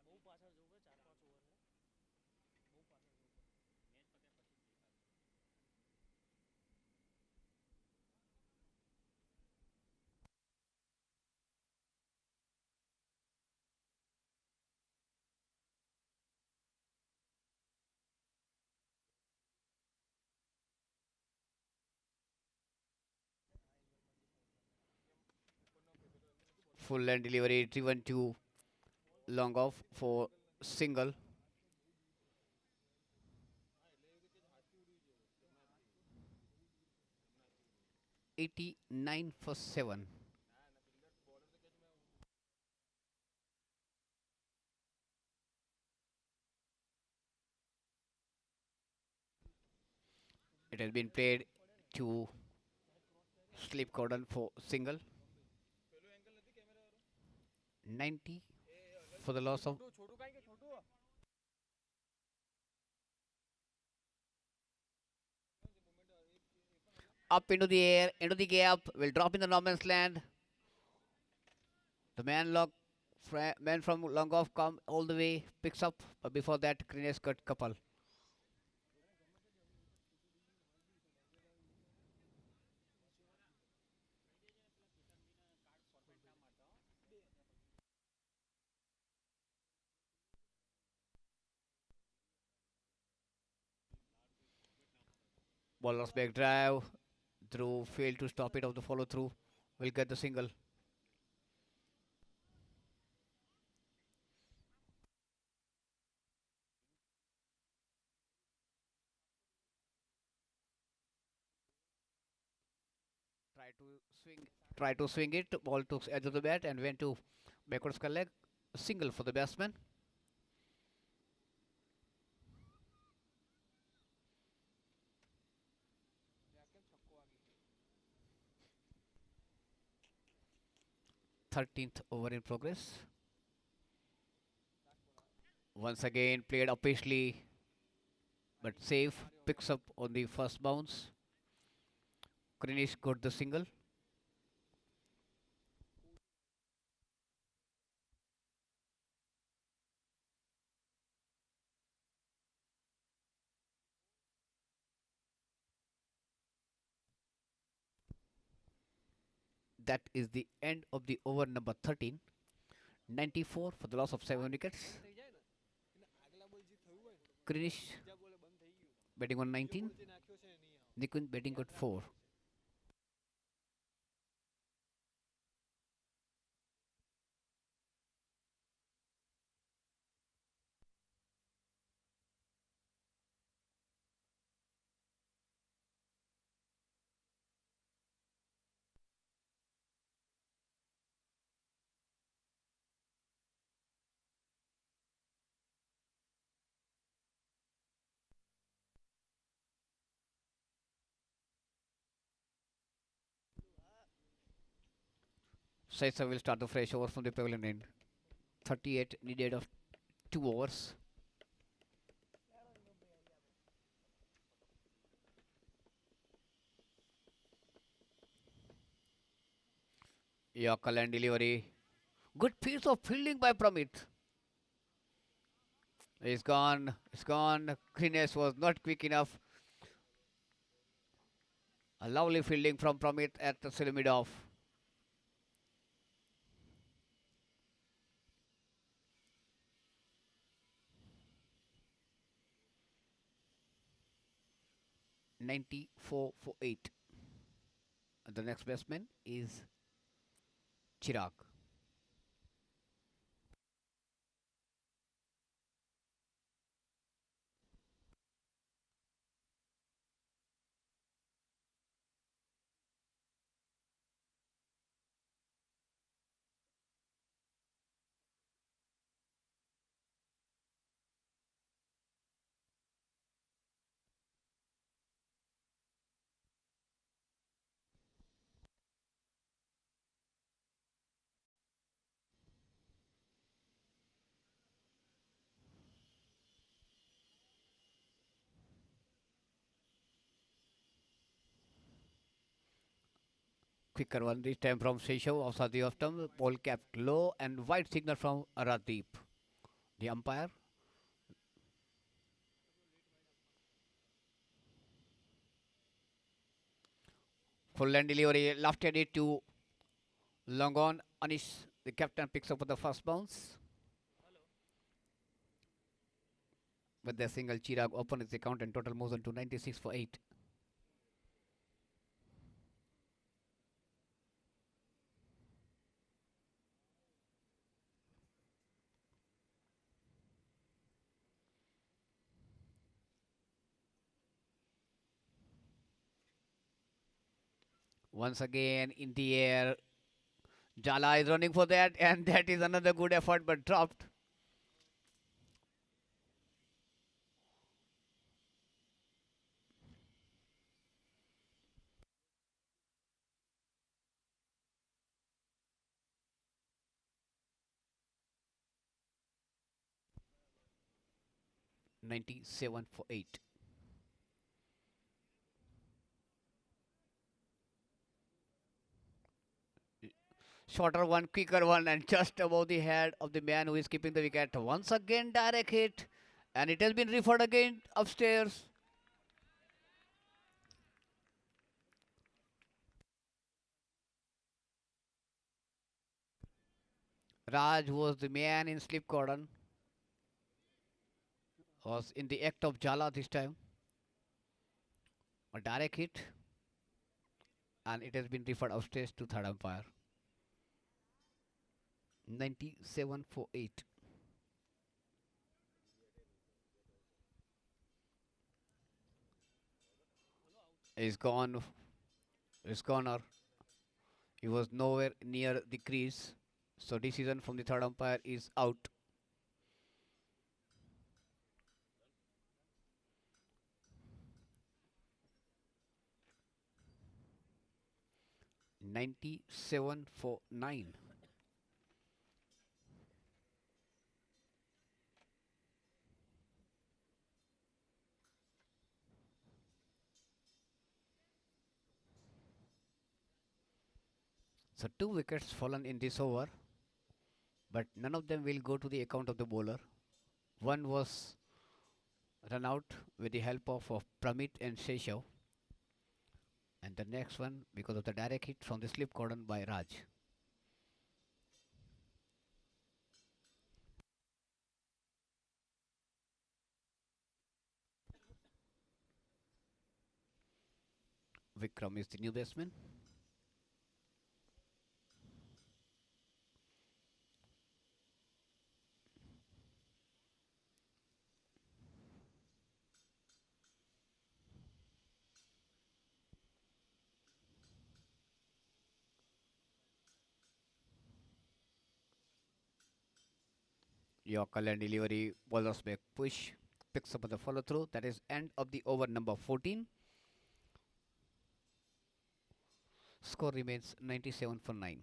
બહુ પાછળ જવું પડે 4-5 over ને બહુ પાછળ જવું પડે. Full line delivery driven to long off for single. 89 for 7. It has been played to slip cordon for single. 90 for the loss of. છોટું છોટું કાઈ કે છોટું Up into the air, into the gap, will drop in the no man's land. The man from long off come all the way, picks up, but before that, Greenes cut couple. Bowler's back drive, through failed to stop it of the follow through, will get the single. Try to swing it. Ball took edge of the bat and went to backwards leg. Single for the batsman. ત્યાં કેમ છક્કો વાગી ગયો 13th over in progress. Once again played upishly, but safe. Picks up on the first bounce. Greenish got the single. That is the end of the over number 13. 94 for the loss of 7 wickets. થઈ જાય ને એને આગલા બોલ જે થયું હોય ને Greenish બીજા બોલે બંધ થઈ ગયું batting on બીજો 19. બોલ જે નાખ્યો છે એ નહીં આવે Nikun batting got 4. Saisa will start the fresh over from the pavilion end. 38 needed of 2 overs. Yorker delivery. Good piece of fielding by Pramit. It's gone. It's gone. Greenness was not quick enough. A lovely fielding from Pramit at the Silimidov. '94 for 8. The next batsman is Chirag. Quicker one this time from Seshav of Saudi Aftam. Ball kept low and wide signal from Aradeep. The umpire. Full land delivery lofted it to long on. Anish, the captain, picks up with the first bounce. With the single, Chirag opened his account and total moves on to 96 for 8. Once again in the air, Jala is running for that, and that is another good effort but dropped. '97 for 8. Shorter one, quicker one, and just above the head of the man who is keeping the wicket. Once again, direct hit, and it has been referred again upstairs. Raj, who was the man in slip cordon, was in the act of Jala this time. A direct hit, and it has been referred upstairs to third umpire. 97 for 8. Is gone. Is corner. He was nowhere near the crease. So decision from the third umpire is out. '97 for 9. So 2 wickets fallen in this over, but none of them will go to the account of the bowler. One was run out with the help of Pramit and Seshav, and the next one because of the direct hit from the slip cordon by Raj. Vikram is the new batsman. Yorker and delivery, bowler's back push, picks up on the follow through. That is end of the over number 14. Score remains 97 for 9.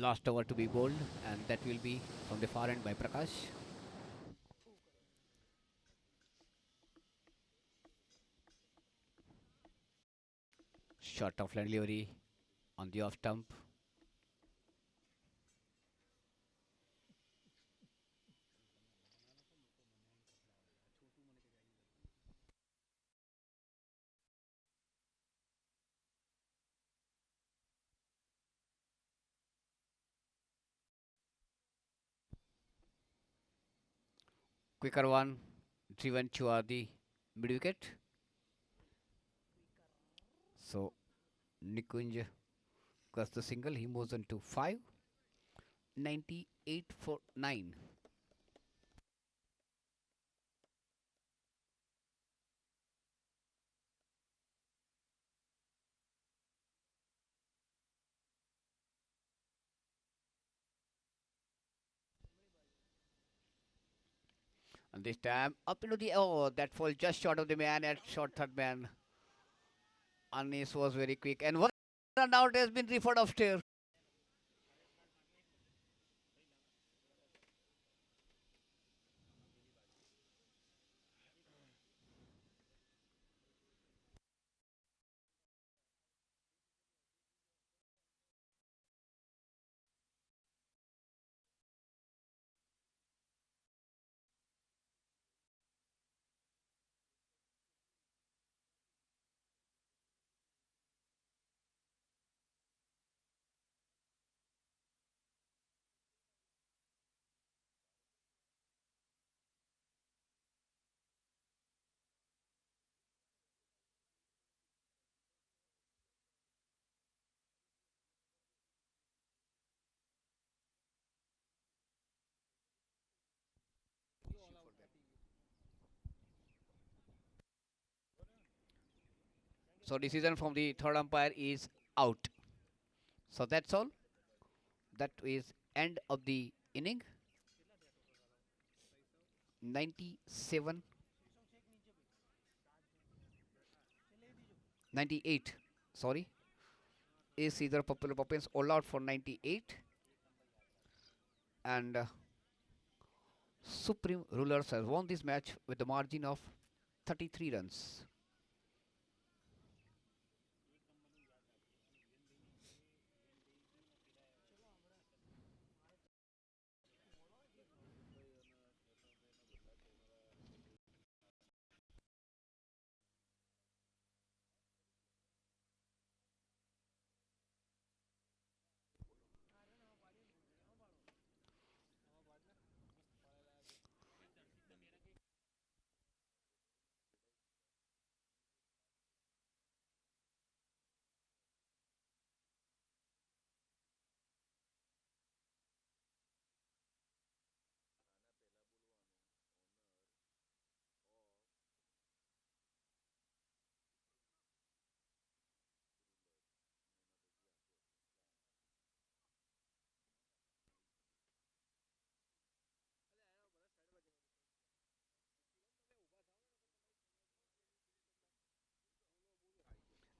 last over to be bowled, and that will be from the far end by Prakash. Short of line delivery on the off stump. Quicker one driven to the mid wicket. So Nikunj gets the single. He moves on to 598 for 9. And this time up into the that fall just short of the man at short third man. Anis was very quick and one run out has been referred upstairs. So decision from the third umpire is out. So that's all. That is end of the inning. 97, 98. Sorry, is either Popular Poppins all out for 98 and Supreme Rulers has won this match with the margin of 33 runs.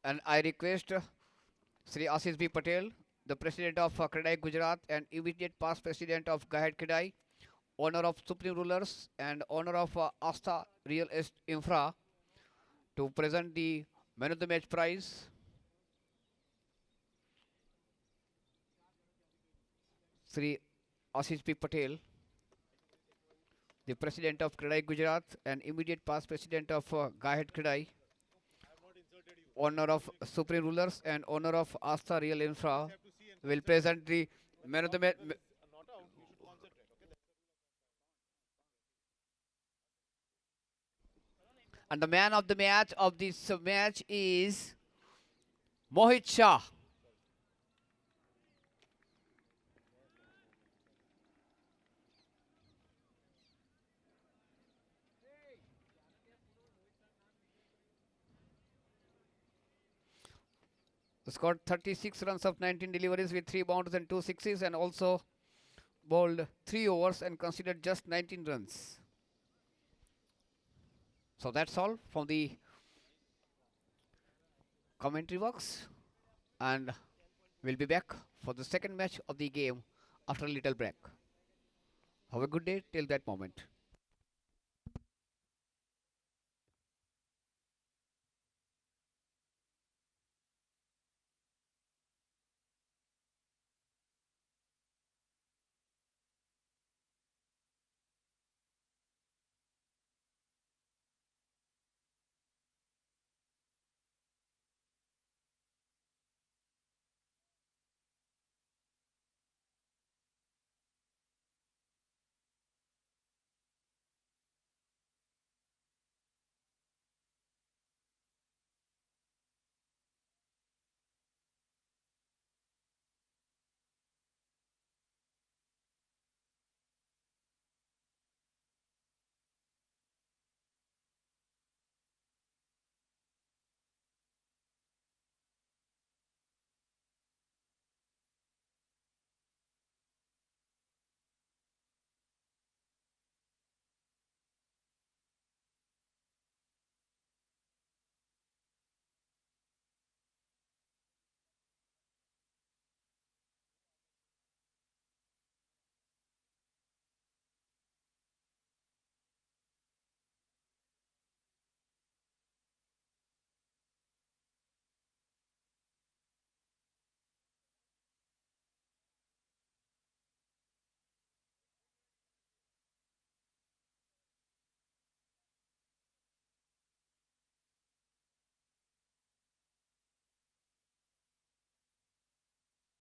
And I request Sri Ashish B. Patel, the President of Kredai Gujarat and immediate past President of Gahed Kredai, owner of Supreme Rulers and owner of Asta Real Estate Infra, to present the Man of the Match prize. Sri Ashish P. Patel, the President of Kredai Gujarat and immediate past President of Gahed Kredai, owner of Supreme Rulers and owner of Asta Real Infra, will present the Man of the Match. Not out, you should concentrate. Okay. And the man of the match of this match is Mohit Shah. Scored 36 runs of 19 deliveries with 3 boundaries and 2 sixes, and also bowled 3 overs and considered just 19 runs. So that's all from the commentary box. And We'll be back for the second match of the game after a little break. Have a good day till that moment.